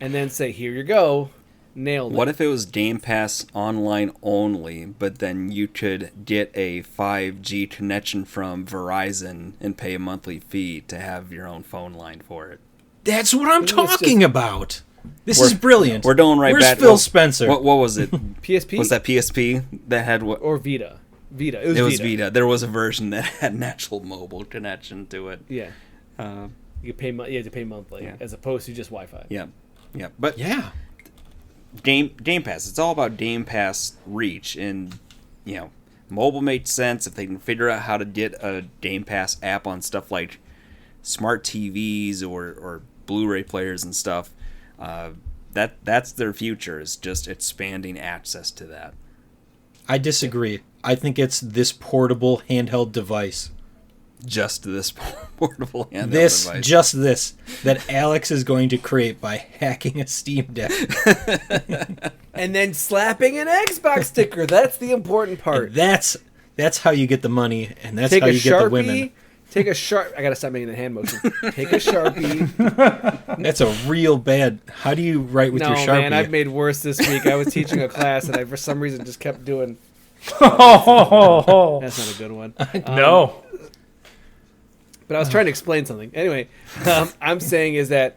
and then say, here you go. Nailed it. What if it was Game Pass online only, but then you could get a 5G connection from Verizon and pay a monthly fee to have your own phone line for it? That's what I'm talking about. This is brilliant. We're going right Where's back. Phil Spencer? What was it? PSP? Was that PSP that had what? Or Vita? Vita. It was Vita. There was a version that had an actual mobile connection to it. Yeah. You had to pay monthly as opposed to just Wi-Fi. Yeah. But yeah. Game Pass. It's all about Game Pass reach, and mobile makes sense if they can figure out how to get a Game Pass app on stuff like smart TVs or Blu-ray players and stuff. That's their future, is just expanding access to that. I disagree. I think it's this portable handheld device. Just this portable handheld device. Just this, that Alex is going to create by hacking a Steam Deck. And then slapping an Xbox sticker. That's the important part. And that's how you get the money, and that's how you get the women. Take a Sharpie. I gotta stop making the hand motion. Take a Sharpie. That's a real bad. How do you write with your Sharpie? No, man, I've made worse this week. I was teaching a class, and I, for some reason, just kept doing... That's not a good one. No. But I was trying to explain something. Anyway, I'm saying is that,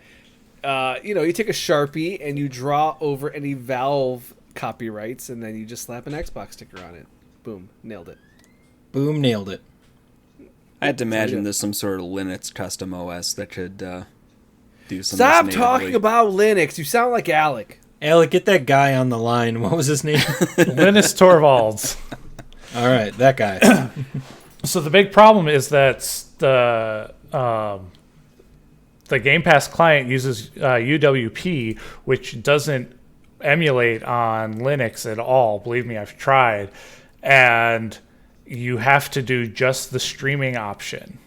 you take a Sharpie and you draw over any Valve copyrights, and then you just slap an Xbox sticker on it. Boom. Nailed it. Boom, nailed it. I had to imagine there's some sort of Linux custom OS that could do some. Stop talking about Linux. You sound like Alec. Alec, get that guy on the line. What was his name? Linus Torvalds. All right, that guy. So the big problem is that the Game Pass client uses UWP, which doesn't emulate on Linux at all. Believe me, I've tried. And you have to do just the streaming option.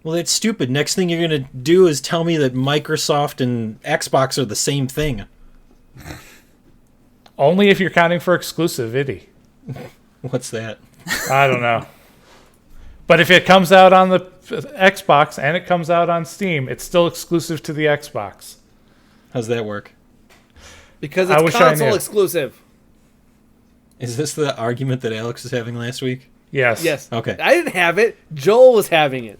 Well, that's stupid. Next thing you're going to do is tell me that Microsoft and Xbox are the same thing. Only if you're counting for exclusivity. What's that? I don't know. But if it comes out on the Xbox and it comes out on Steam, it's still exclusive to the Xbox. How's that work? Because I it's wish I console knew. exclusive. Is this the argument that Alex was having last week? Yes. Yes. Okay. I didn't have it. Joel was having it.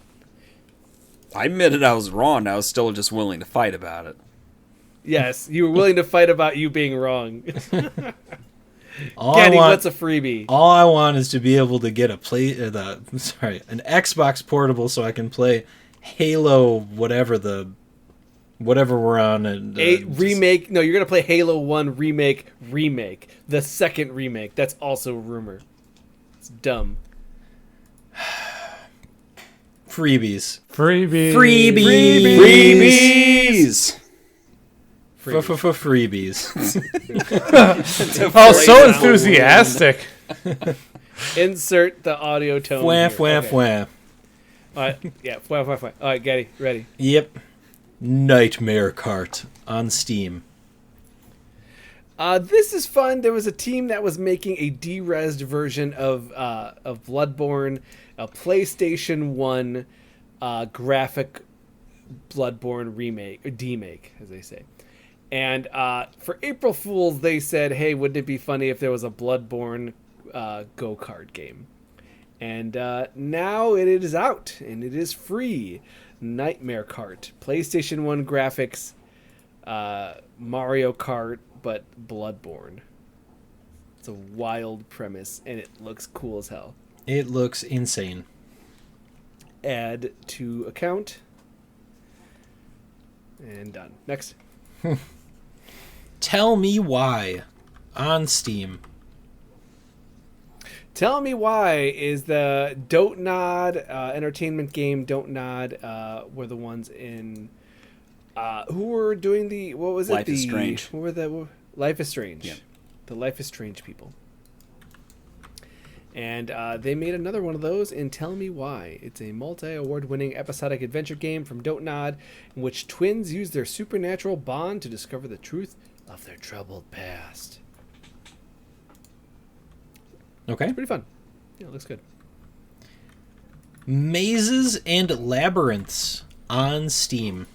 I admitted I was wrong. I was still just willing to fight about it. Yes, you were willing to fight about you being wrong. All Getty, I want, what's a freebie? all I want is to be able to get an Xbox portable so I can play Halo, whatever we're on. And, Remake. No, you're going to play Halo 1 Remake. The second remake. That's also a rumor. It's dumb. Freebies. Freebie. Freebies! Freebies. Oh, so enthusiastic. Insert the audio tone. Wah, here. wah, Okay. wah. All right. Yeah. Wah, wah, wah. All right, Getty, ready. Yep. Nightmare Cart on Steam. This is fun. There was a team that was making a de-resed version of Bloodborne, a PlayStation 1 graphic Bloodborne remake, or demake, as they say. And for April Fools, they said, hey, wouldn't it be funny if there was a Bloodborne go-kart game? And now it is out, and it is free. Nightmare Kart. PlayStation 1 graphics, Mario Kart, but Bloodborne. It's a wild premise, and it looks cool as hell. It looks insane. Add to account. And done. Next. Tell Me Why on Steam. Tell Me Why is the Don't Nod entertainment game. Don't Nod were the ones in... who were doing the... What was it? Life is Strange. What were the... Life is Strange. Yep. The Life is Strange people. And they made another one of those in Tell Me Why. It's a multi-award-winning episodic adventure game from Don't Nod in which twins use their supernatural bond to discover the truth of their troubled past. Okay. Pretty fun. Yeah, it looks good. Mazes and Labyrinths on Steam.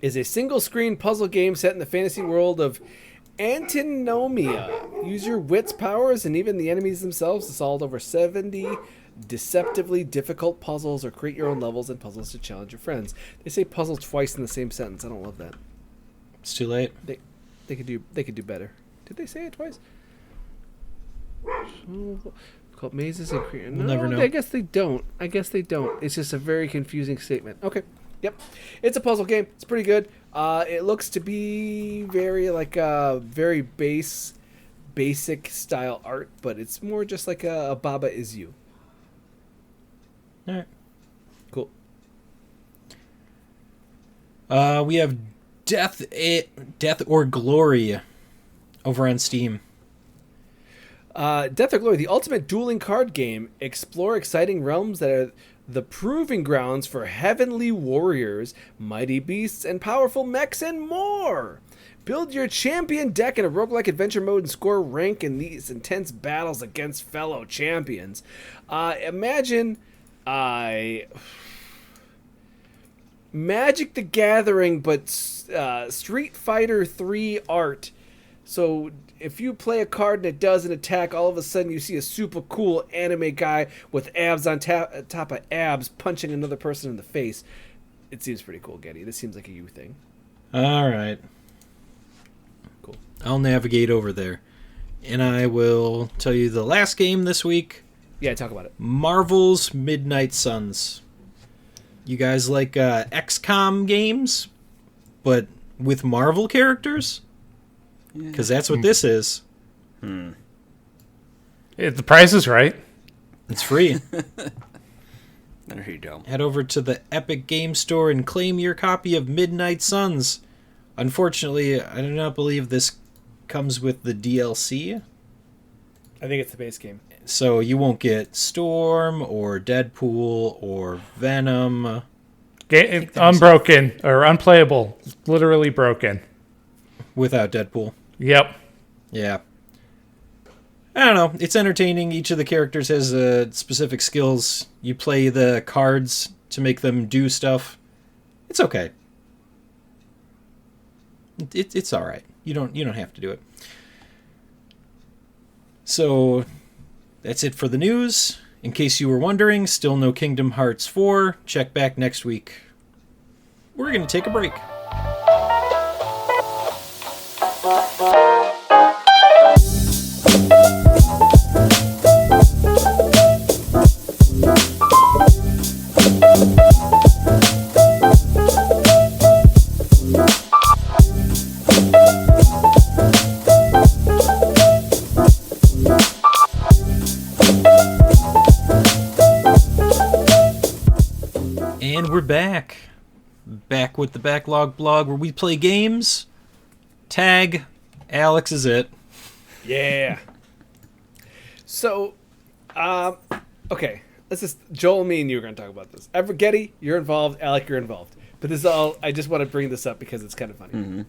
Is a single-screen puzzle game set in the fantasy world of Antinomia. Use your wits, powers, and even the enemies themselves to solve over 70 deceptively difficult puzzles or create your own levels and puzzles to challenge your friends. They say puzzle twice in the same sentence. I don't love that. It's too late. They could do better. Did they say it twice? Called mazes and create. No, We'll never know. I guess they don't. It's just a very confusing statement. Okay. Yep. It's a puzzle game. It's pretty good. It looks to be very very basic style art, but it's more just like a Baba Is You. All right. Cool. We have Death or Glory over on Steam. Death or Glory, the ultimate dueling card game. Explore exciting realms that are the proving grounds for heavenly warriors, mighty beasts, and powerful mechs, and more. Build your champion deck in a roguelike adventure mode and score rank in these intense battles against fellow champions. Imagine Magic the Gathering, but Street Fighter 3 art. So if you play a card and it does an attack, all of a sudden you see a super cool anime guy with abs on top of abs punching another person in the face. It seems pretty cool, Getty. This seems like a you thing. All right. Cool. I'll navigate over there. And I will tell you the last game this week. Yeah, talk about it. Marvel's Midnight Suns. You guys like XCOM games, but with Marvel characters? Because that's what this is. The price is right. It's free. There you go. Head over to the Epic Game Store and claim your copy of Midnight Suns. Unfortunately, I do not believe this comes with the DLC. I think it's the base game. So you won't get Storm or Deadpool or Venom. Unbroken or unplayable. Literally broken. Without Deadpool. Yep. Yeah. I don't know. It's entertaining. Each of the characters has specific skills. You play the cards to make them do stuff. It's okay. It's all right. You don't have to do it. So that's it for the news. In case you were wondering, still no Kingdom Hearts 4. Check back next week. We're going to take a break. And we're back. Back with the Backlog blog where we play games. Tag. Alex is it. Yeah. So, okay. Let's just, Joel, me, and you are going to talk about this. Getty, you're involved. Alec, you're involved. But this is all, I just want to bring this up because it's kind of funny. Mm-hmm.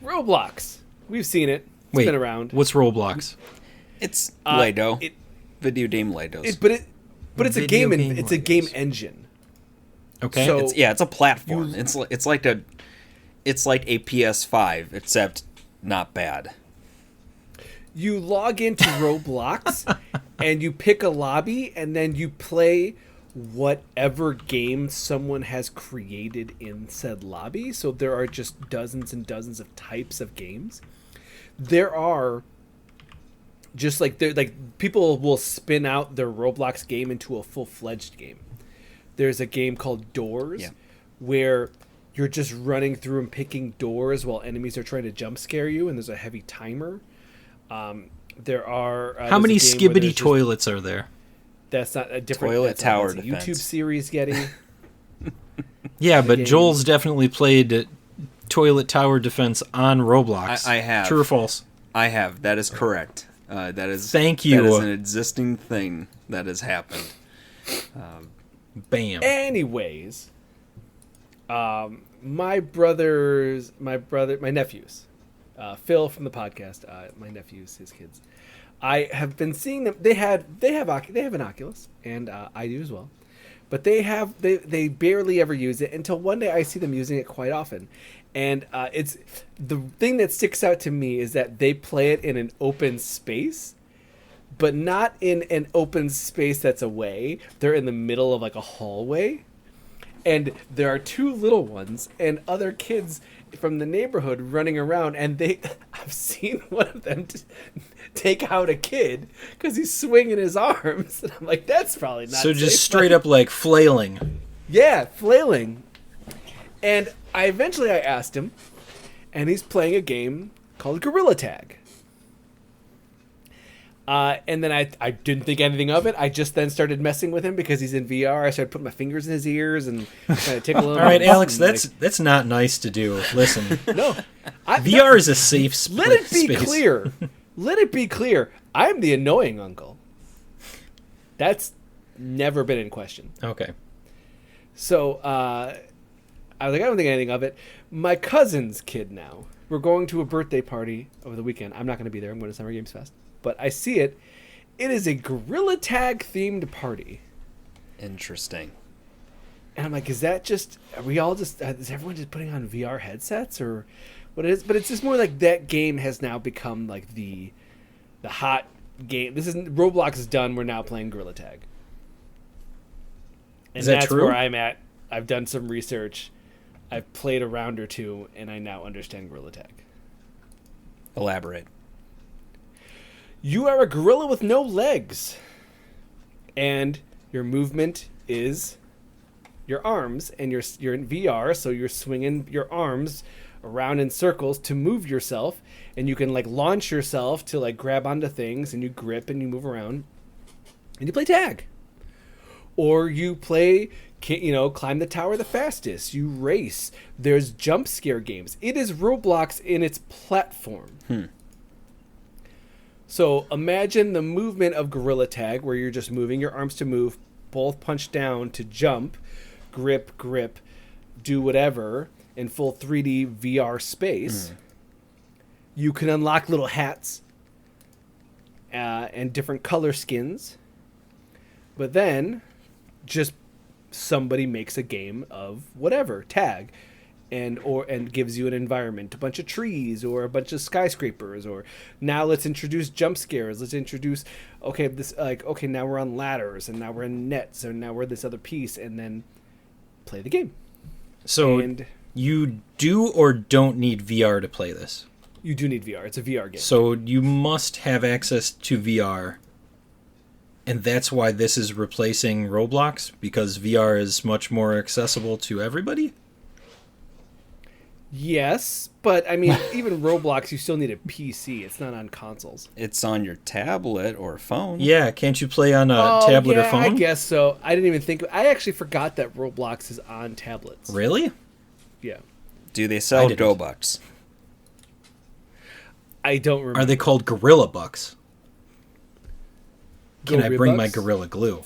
Roblox. We've seen it. It's been around. What's Roblox? It's Lido. Video game Lidos. But it's a game. It's a game engine. Okay. So it's a platform. It's like a PS5 except not bad. You log into Roblox and you pick a lobby and then you play whatever game someone has created in said lobby. So there are just dozens and dozens of types of games. There are just like people will spin out their Roblox game into a full-fledged game. There's a game called Doors where you're just running through and picking doors while enemies are trying to jump scare you, and there's a heavy timer. There are how many skibbity toilets are there? That's not a different toilet tower that's a YouTube series, Getty. Yeah, but Joel's definitely played toilet tower defense on Roblox. I have. True or false? I have. That is correct. That is. Thank you. That is an existing thing that has happened. Bam. Anyways, my nephews, Phil from the podcast, my nephews, his kids, I have been seeing them. They have an Oculus, and I do as well. But they barely ever use it until one day I see them using it quite often. And it's the thing that sticks out to me is that they play it in an open space, but not in an open space that's away. They're in the middle of like a hallway. And there are two little ones and other kids from the neighborhood running around. And I've seen one of them take out a kid because he's swinging his arms. And I'm like, that's probably not so safe. just straight up like flailing. Yeah, flailing. And I asked him, and he's playing a game called Gorilla Tag. And then I didn't think anything of it. I just then started messing with him because he's in VR. I started putting my fingers in his ears and kind of tickle him. All right, Alex, that's not nice to do. Listen, no, VR is a safe space. Let it be clear. Let it be clear. I'm the annoying uncle. That's never been in question. Okay. So I was like, I don't think anything of it. My cousin's kid now. We're going to a birthday party over the weekend. I'm not going to be there. I'm going to Summer Games Fest. But I see it. It is a Gorilla Tag themed party. Interesting. And I'm like, is everyone just putting on VR headsets or what it is? But it's just more like that game has now become like the hot game. Roblox is done. We're now playing Gorilla Tag. And is that that's true? Where I'm at. I've done some research. I've played a round or two, and I now understand Gorilla Tag. Elaborate. You are a gorilla with no legs, and your movement is your arms, and you're in VR, so you're swinging your arms around in circles to move yourself, and you can like launch yourself to like grab onto things, and you grip and you move around, and you play tag, or you play, climb the tower the fastest. You race. There's jump scare games. It is Roblox in its platform. So imagine the movement of Gorilla Tag where you're just moving your arms to move, both punch down to jump, grip, do whatever in full 3D VR space. You can unlock little hats and different color skins. But then just somebody makes a game of whatever, tag. and gives you an environment, a bunch of trees or a bunch of skyscrapers, or now let's introduce jump scares. Let's introduce now we're on ladders, and now we're in nets, and now we're this other piece, and then play the game. So And you do or don't need VR to play this. you do need VR. It's a VR game. So you must have access to VR. And that's why this is replacing Roblox, because VR is much more accessible to everybody? Yes, but I mean, even Roblox, you still need a PC. It's not on consoles. It's on your tablet or phone. Yeah, can't you play on a tablet or phone? I guess so. I didn't even think. I actually forgot that Roblox is on tablets. Really? Yeah. Do they I sell didn't. GoBucks? I don't remember. Are they called Gorilla Bucks? Can I bring my Gorilla Bucks? Gorilla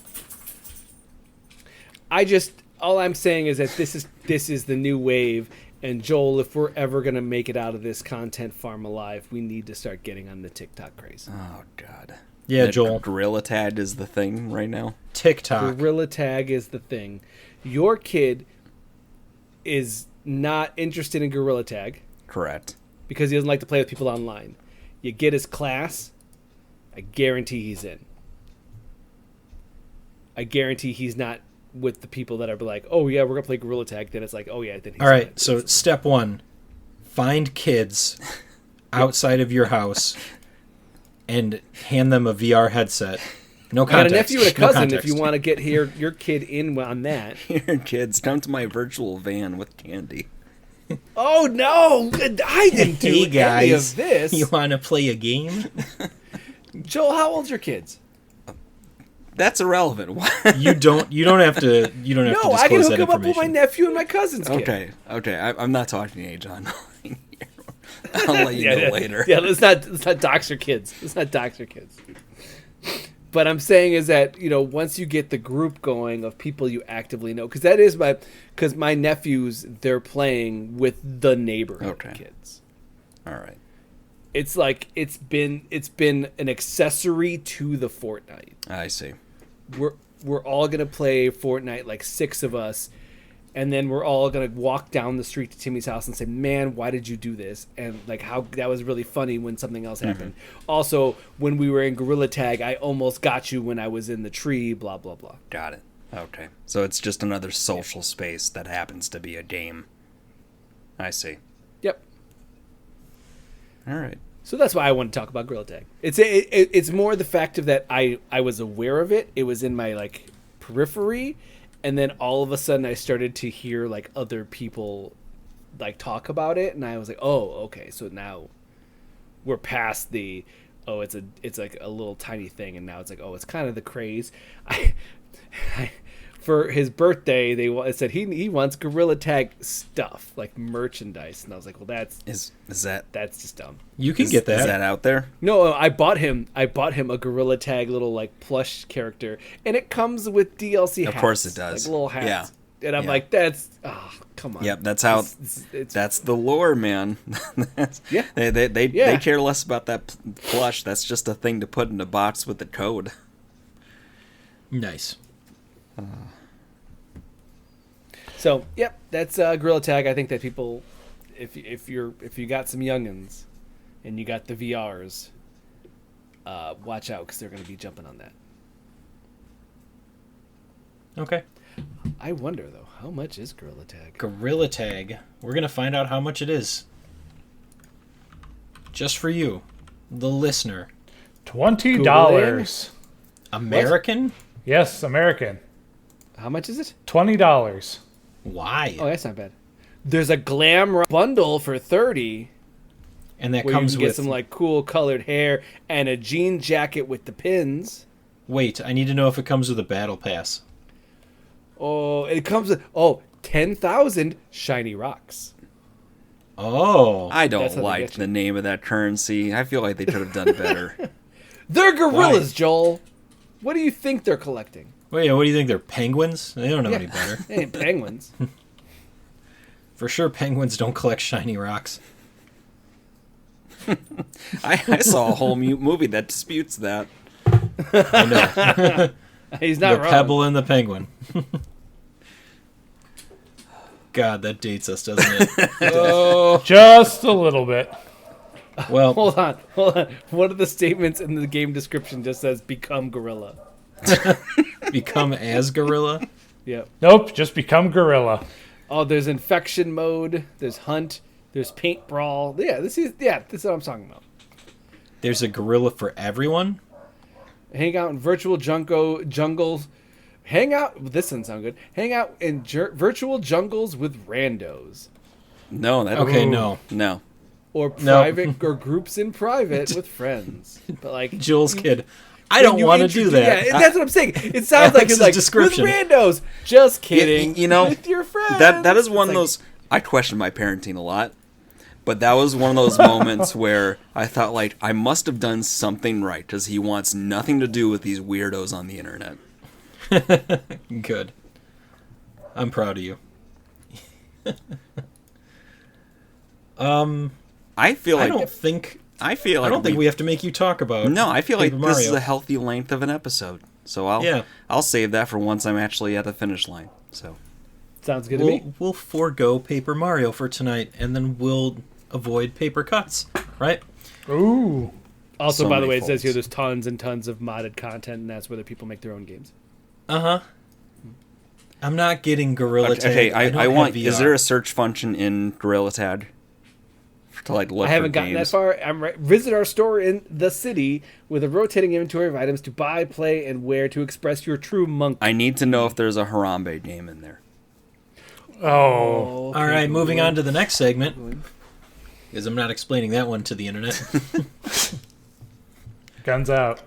Glue? All I'm saying is that this is the new wave. And Joel, if we're ever gonna make it out of this content farm alive, we need to start getting on the TikTok craze. Oh God. Yeah, That Joel. Gorilla Tag is the thing right now. TikTok. Gorilla Tag is the thing. Your kid is not interested in Gorilla Tag Correct. because he doesn't like to play with people online. You get his class, I guarantee he's in. I guarantee he's not with the people that are like, oh yeah, we're gonna play Gorilla Tag. Then it's like, oh yeah, then he's All right, not. so step one, find kids outside of your house and hand them a VR headset. No I got a context. nephew and a No cousin. If context. you want to get your kid in on that. Here, kids, come to my virtual van with candy. Oh no, I didn't do Hey any guys, of this. you want to play a game? Joel, how old's your kids? That's irrelevant. Why? You don't have to. You don't have to No, disclose I can hook that him up with my information. nephew and my cousin's kid. Okay. I'm not talking age on. I'll let you know later. Yeah, let's not dox your kids. Let's not dox your kids. But I'm saying is that, once you get the group going of people you actively know, because my nephews, they're playing with the neighborhood kids. All right. It's like it's been an accessory to the Fortnite. I see. We're all gonna play Fortnite, like 6 of us, and then we're all gonna walk down the street to Timmy's house and say, "Man, why did you do this?" And like how that was really funny when something else happened. Also, when we were in Gorilla Tag, I almost got you when I was in the tree. Blah blah blah. Got it. Okay. So it's just another social space that happens to be a game. I see. Yep. All right. So that's why I want to talk about Gorilla Tag. It's more the fact of that I was aware of it. It was in my periphery, and then all of a sudden I started to hear other people talk about it, and I was like, oh, okay. So now we're past the it's like a little tiny thing, and now it's like, oh, it's kind of the craze. For his birthday, it said he wants Gorilla Tag stuff, like merchandise, and I was like, well, that's just dumb. You can get that. Is that out there? No, I bought him a Gorilla Tag little plush character, and it comes with DLC hats. Of course it does. Little hats. Yeah. And I'm like, that's come on. Yep, that's how. That's the lore, man. Yeah. They care less about that plush. That's just a thing to put in a box with the code. Nice. So, yep, that's Gorilla Tag. I think that people, if you got some youngins, and you got the VRs, watch out because they're going to be jumping on that. Okay. I wonder though, how much is Gorilla Tag? Gorilla Tag. We're gonna find out how much it is. Just for you, the listener. $20. American? Yes, American. How much is it? $20. Why? Oh, that's not bad. There's a glam bundle for $30. And that Where comes you can get with some cool colored hair and a jean jacket with the pins. Wait, I need to know if it comes with a battle pass. Oh, it comes with 10,000 shiny rocks. Oh. I That's don't how they like get you. the name of that currency. I feel like they could have done better. They're gorillas, Why? Joel. What do you think they're collecting? Wait, what do you think? They're penguins? They don't know any better. They ain't penguins. Oh, For sure, penguins don't collect shiny rocks. I saw a whole movie that disputes that. I know. He's not The wrong. pebble and the penguin. God, that dates us, doesn't it? Just a little bit. Well, Hold on. One of the statements in the game description just says "become gorilla." become as gorilla. Yep. Nope, just become gorilla. Oh, there's infection mode. There's hunt. There's paint brawl. This is what I'm talking about. There's a gorilla for everyone. Hang out in virtual jungles. Hang out. This doesn't sound good. Hang out in virtual jungles with randos. No, that Okay, no. Or private or groups in private with friends. But like Jules kid. I don't want to do that. Yeah, that's what I'm saying. It sounds like it's like description. with randos. Just kidding. You know, with your friends. That is one of those. I question my parenting a lot, but that was one of those moments where I thought, like, I must have done something right because he wants nothing to do with these weirdos on the internet. Good. I'm proud of you. I feel like I don't think we we have to make you talk about. No, I feel like Paper this is Mario. a healthy length of an episode. So I'll save that for once I'm actually at the finish line. So Sounds good to me. We'll forego Paper Mario for tonight, and then we'll avoid paper cuts, right? Ooh. Also, So by the many way, it says folds. here there's tons and tons of modded content, and that's where the people make their own games. Uh-huh. I'm not getting Gorilla Tag. okay, don't I have want. VR. Is there a search function in Gorilla Tag to like look I haven't for gotten that games? far. Visit our store in the city with a rotating inventory of items to buy, play, and wear to express your true monk. I need to know if there's a Harambe game in there. Oh. All right, moving on to the next segment, because I'm not explaining that one to the internet. Guns out.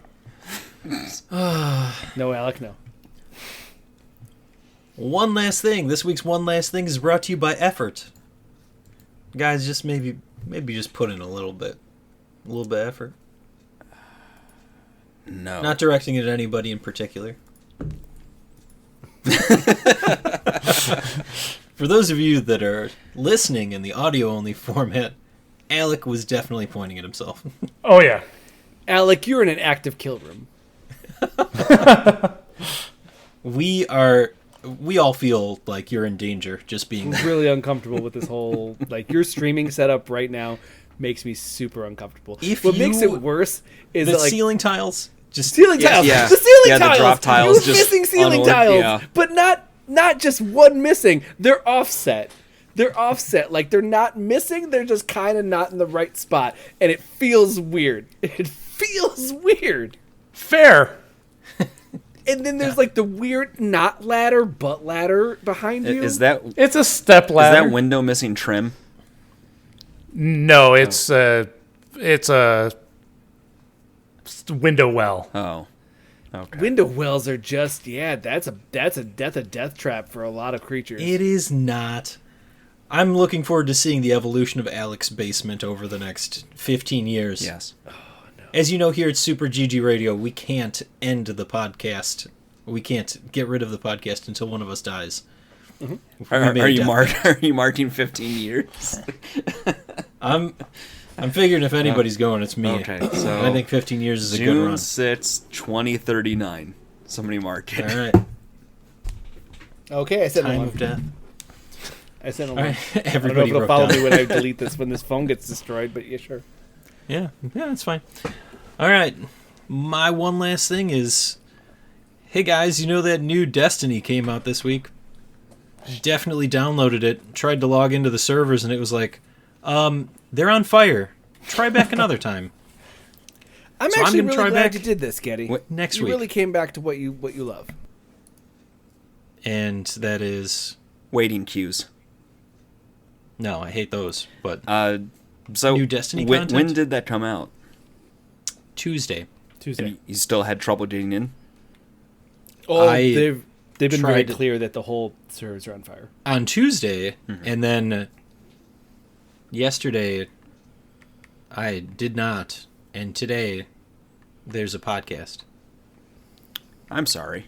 No, Alec, no. One last thing. This week's One Last Thing is brought to you by Effort. Guys, just maybe just put in a little bit of effort. No. Not directing it at anybody in particular. For those of you that are listening in the audio-only format, Alec was definitely pointing at himself. Oh, yeah. Alec, you're in an active kill room. We all feel like you're in danger just being there. I'm really uncomfortable with this whole, like, your streaming setup right now makes me super uncomfortable. What makes it worse is The that, like, ceiling tiles just ceiling tiles. yeah. The ceiling Yeah, the tiles. drop tiles You're just missing ceiling unor- tiles, yeah. but not just one missing. They're offset. Like, they're not missing. They're just kind of not in the right spot, and it feels weird. It feels weird. Fair. And then there's like the weird not ladder but ladder behind you. Is that It's a step ladder. window missing trim? No, it's a window well. Oh. Okay. window wells are just that's a death trap for a lot of creatures. It is not. I'm looking forward to seeing the evolution of Alec's basement over the next 15 years. Yes. As you know, here at Super GG Radio, we can't end the podcast. We can't get rid of the podcast until one of us dies. Are you marking 15 years? I'm figuring if anybody's going, it's me. Okay, so I think 15 years is a good June run. 6th, 2039. Somebody mark it. All right. Okay, I said Time one. of death. I said All one. right. I don't know if Everybody it'll wrote follow down. me when I delete this when this phone gets destroyed, but yeah, sure. Yeah, that's fine. All right. My one last thing is, hey guys, you know that new Destiny came out this week? Definitely downloaded it, tried to log into the servers, and it was like, they're on fire. Try back another time. I'm So I'm actually gonna really try glad back you did this, Getty. next you week. really came back to what you love. And that is, Waiting queues. no, I hate those, but So New Destiny when content? did that come out? Tuesday. Tuesday. And you still had trouble getting in? Oh, I they've been very tried to- clear that the whole servers are on fire. On Tuesday, and then yesterday, I did not, and today, there's a podcast. I'm sorry.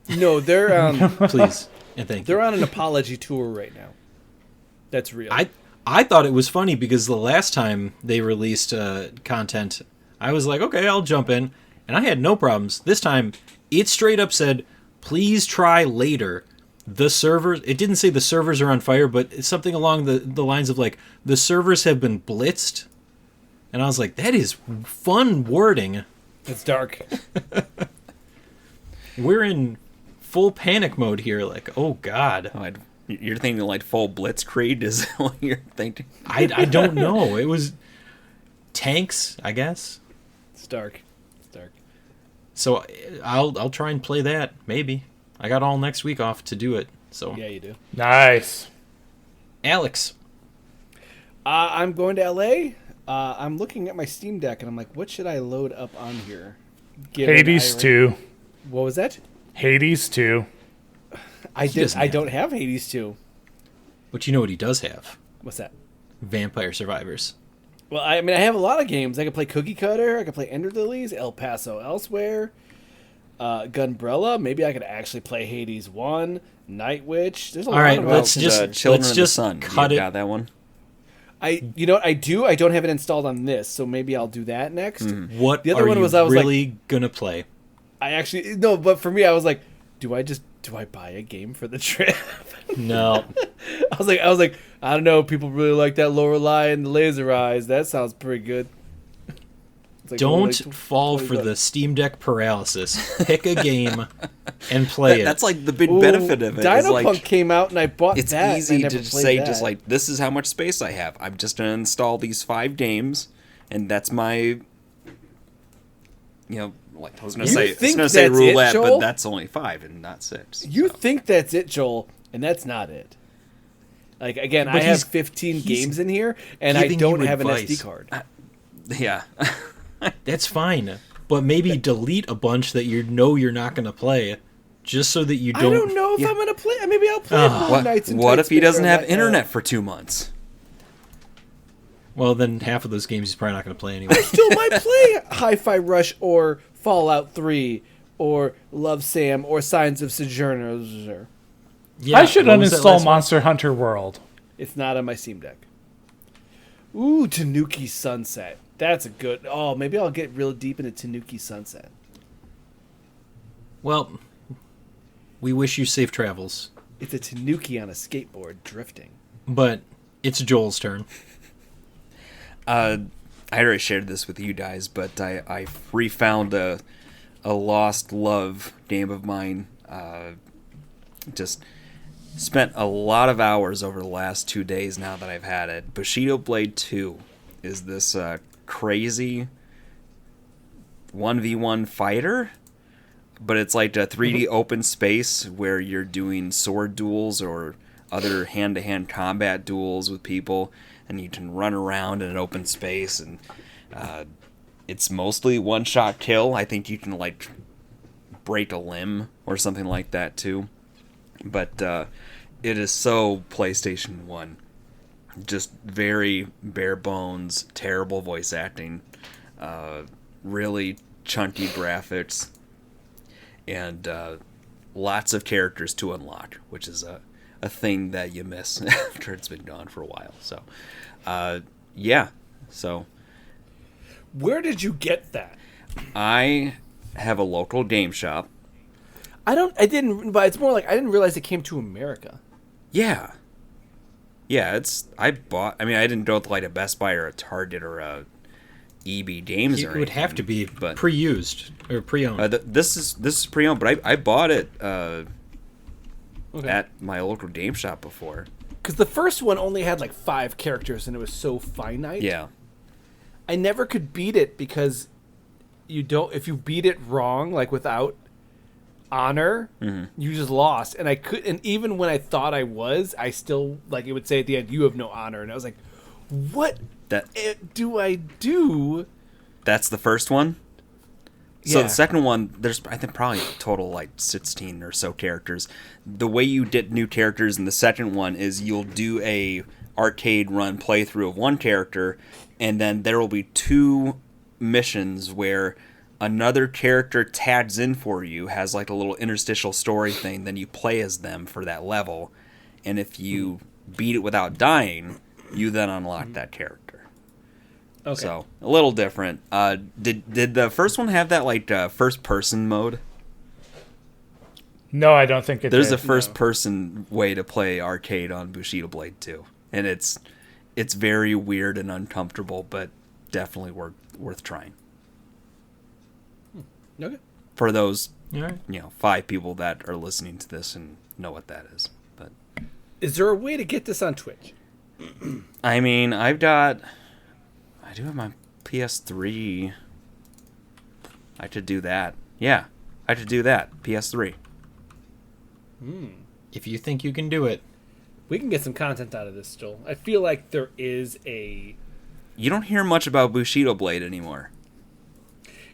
No, they're Please and thank you. they're on an apology tour right now. That's real. I thought it was funny because the last time they released content, I was like, okay, I'll jump in, and I had no problems. This time, it straight up said, please try later. the servers, it didn't say the servers are on fire, but it's something along the lines of like, the servers have been blitzed. And I was like, that is fun wording. It's dark. We're in full panic mode here. Like, oh God. You're thinking like full blitzkrieg is what you're thinking? I don't know. It was tanks, I guess. It's dark. It's dark. So I'll try and play that, maybe. I got all next week off to do it. So Yeah, you do. Nice. Alex. I'm going to LA. I'm looking at my Steam Deck and I'm like, what should I load up on here? Hades 2. What was that? Hades 2. I doesn't have don't it. have Hades 2. But you know what he does have? What's that? Vampire Survivors. Well, I mean, I have a lot of games. I could play Cookie Cutter. I could play Ender Lilies, El Paso Elsewhere, Gunbrella. Maybe I could actually play Hades 1, Night Witch. There's a lot right, of let's options. just Children of the just Sun. cut You it. got that one? You know what I do? I don't have it installed on this, so maybe I'll do that next. What The other are one you was I was really gonna play? I actually no, but for me, I was like, do I buy a game for the trip? No. I was like, I don't know. People really like that Lorelei and the Laser Eyes. That sounds pretty good. It's like, Don't like fall for $20. the Steam Deck paralysis. Pick a game and play it. That's like the big Ooh, benefit of it. Dino is like, Punk came out and I bought it's that. easy and I to never just played say, that. just like, this is how much space I have. I'm just going to install these 5 games, and that's my, like I was going to say, think it's gonna that's say it, roulette, Joel? but that's only 5 and not 6. You so. think that's it, Joel, and that's not it. Like, again, But I have he's 15 games in here, and I giving don't you have an advice. SD card. Yeah. That's fine. But maybe delete a bunch that you know you're not going to play, just so that you I don't. don't know if I'm going to play. Maybe I'll play Moon Knights and What Tight if he Space doesn't or have like, internet for 2 months? Well, then half of those games he's probably not going to play anyway. I still might play Hi-Fi Rush or Fallout 3 or Love Sam or Signs of Sojourner. Yeah, I should what was that uninstall last one? Monster Hunter World. It's not on my Steam Deck. Ooh, Tanuki Sunset. That's a good... Oh, maybe I'll get real deep into Tanuki Sunset. Well, we wish you safe travels. It's a Tanuki on a skateboard drifting. But it's Joel's turn. I already shared this with you guys, but I refound a lost love game of mine. Just spent a lot of hours over the last 2 days now that I've had it. Bushido Blade 2 is this crazy 1v1 fighter, but it's like a 3D open space where you're doing sword duels or other hand-to-hand combat duels with people, and you can run around in an open space, and it's mostly one-shot kill. I think you can like break a limb or something like that too, but it is so PlayStation 1. Just very bare bones, terrible voice acting, really chunky graphics, and lots of characters to unlock, which is a thing that you miss after it's been gone for a while. So, yeah. So, Where did you get that? I have a local game shop. I didn't, but it's more like I didn't realize it came to America. Yeah. Yeah, I didn't go to like a Best Buy or a Target or a EB Games or It would have to anything, be but pre-used or pre-owned. this is pre-owned, but I bought it Okay. at my local game shop before. Because the first one only had like 5 characters and it was so finite. Yeah. I never could beat it because if you beat it wrong, like without honor, you just lost. And even when I thought I was, I still, like, it would say at the end, you have no honor. And I was like, what do I do? That's the first one. So Yeah. the second one, there's I think probably total like 16 or so characters. The way you get new characters in the second one is you'll do a arcade run playthrough of one character, and then there will be 2 missions where another character tags in for you, has like a little interstitial story thing, then you play as them for that level, and if you beat it without dying, you then unlock that character. Okay. So a little different. Did the first one have that like first person mode? No, I don't think it There's did. a first-person way to play arcade on Bushido Blade 2, and it's very weird and uncomfortable, but definitely worth trying. Okay. For those, All right. 5 people that are listening to this and know what that is. But Is there a way to get this on Twitch? I mean, I do have my PS3. I could do that. Yeah, I could do that. PS3. If you think you can do it. We can get some content out of this, Joel. I feel like there is a... You don't hear much about Bushido Blade anymore.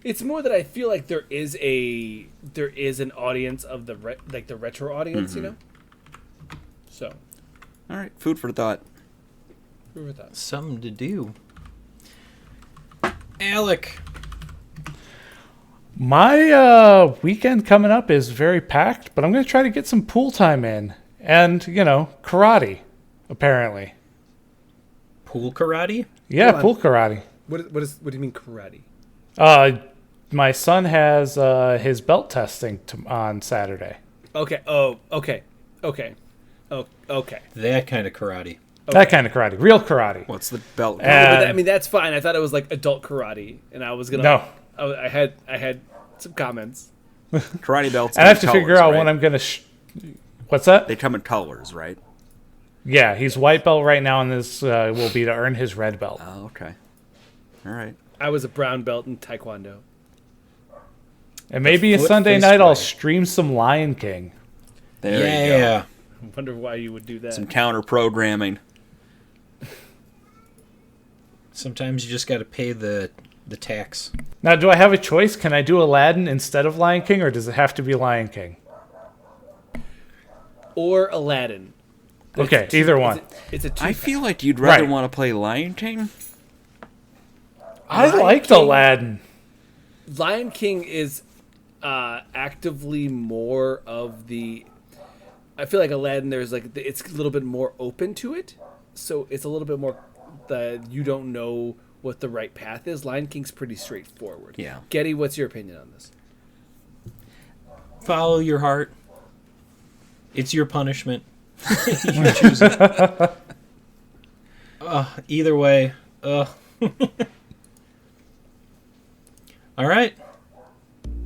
It's more that I feel like there is an audience of the retro audience, you know? So. All right, food for thought. Who were that? Something to do. Alec. My weekend coming up is very packed, but I'm going to try to get some pool time in. And, karate, apparently. Pool karate? Yeah, Hold on. pool karate. What do you mean karate? My son has his belt testing on Saturday. Okay. Oh, okay. Okay. Oh, okay. That kind of karate. That kind of karate. Real karate. What's the belt? And- I mean, that's fine. I thought it was like adult karate, and I was gonna. No. I had some comments. Karate belts. I have to come in figure colors, out right? when I'm going to... What's that? They come in colors, right? Yeah, he's white belt right now, and this will be to earn his red belt. Oh, okay. All right. I was a brown belt in Taekwondo. And maybe a foot Sunday face night I'll way. stream some Lion King. There you go. Yeah. I wonder why you would do that. Some counter programming. Sometimes you just got to pay the tax. Now, do I have a choice? Can I do Aladdin instead of Lion King, or does it have to be Lion King? Or Aladdin. Okay, either one. It's a two. I feel like you'd rather Right. want to play Lion King. I Lion liked King- Aladdin. Lion King is actively more of the. I feel like Aladdin. There's it's a little bit more open to it, so it's a little bit more that you don't know what the right path is. Lion King's pretty straightforward. Yeah. Getty, what's your opinion on this? Follow your heart. It's your punishment. You choose it. Either way. All right.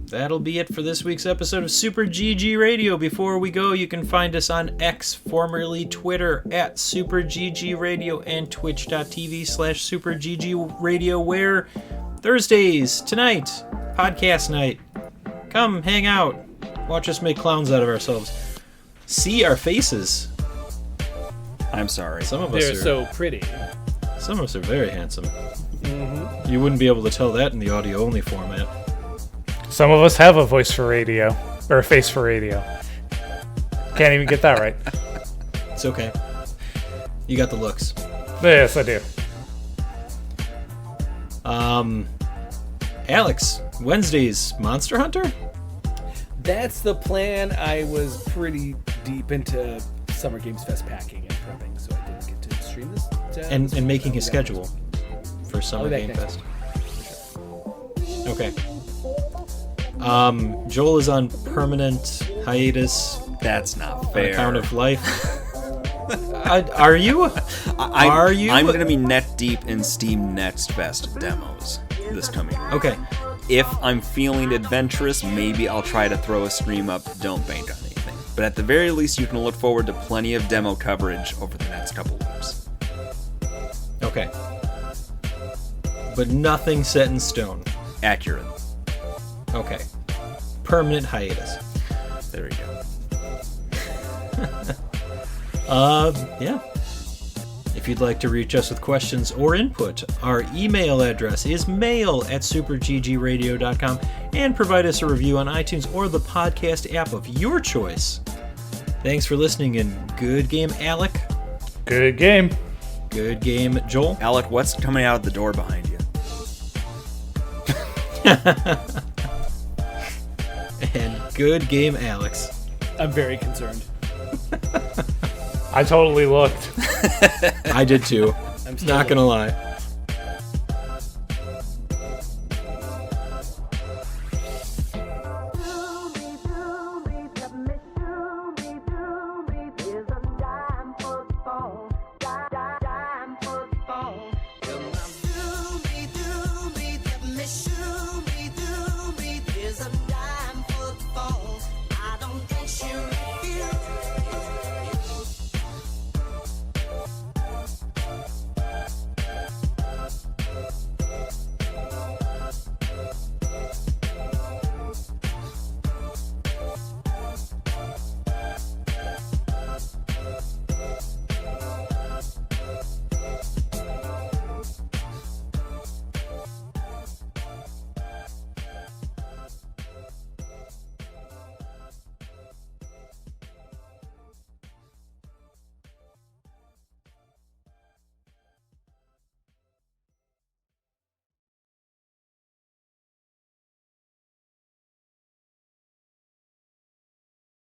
That'll be it for this week's episode of Super GG Radio. Before we go, you can find us on X, formerly Twitter, at Super GG Radio, and twitch.tv/Super GG Radio, where Thursdays, tonight, podcast night. Come hang out. Watch us make clowns out of ourselves. See our faces. I'm sorry. Some of us They're are so pretty. Some of us are very handsome. You wouldn't be able to tell that in the audio-only format. Some of us have a voice for radio, or a face for radio. Can't even get that right. It's okay. You got the looks. Yes, I do. Alex, Wednesdays, Monster Hunter? That's the plan. I was pretty deep into Summer Games Fest packing and prepping, so I didn't get to stream this. And making a schedule for Summer I'll be Game back next Fest. Okay. Joel is on permanent hiatus That's not on fair. account of life. Are you? Are you? I'm going to be neck deep in Steam Next Fest demos this coming week. Okay. If I'm feeling adventurous, maybe I'll try to throw a stream up. Don't bank on anything. But at the very least, you can look forward to plenty of demo coverage over the next couple weeks. Okay. But nothing set in stone. Accurate. Okay. Permanent hiatus. There you go. Yeah. If you'd like to reach us with questions or input, our email address is mail@superggradio.com, and provide us a review on iTunes or the podcast app of your choice. Thanks for listening, and good game, Alec. Good game. Good game, Joel. Alec, what's coming out of the door behind you? And good game, Alex. I'm very concerned. I totally looked. I did too. I'm still Not gonna lie.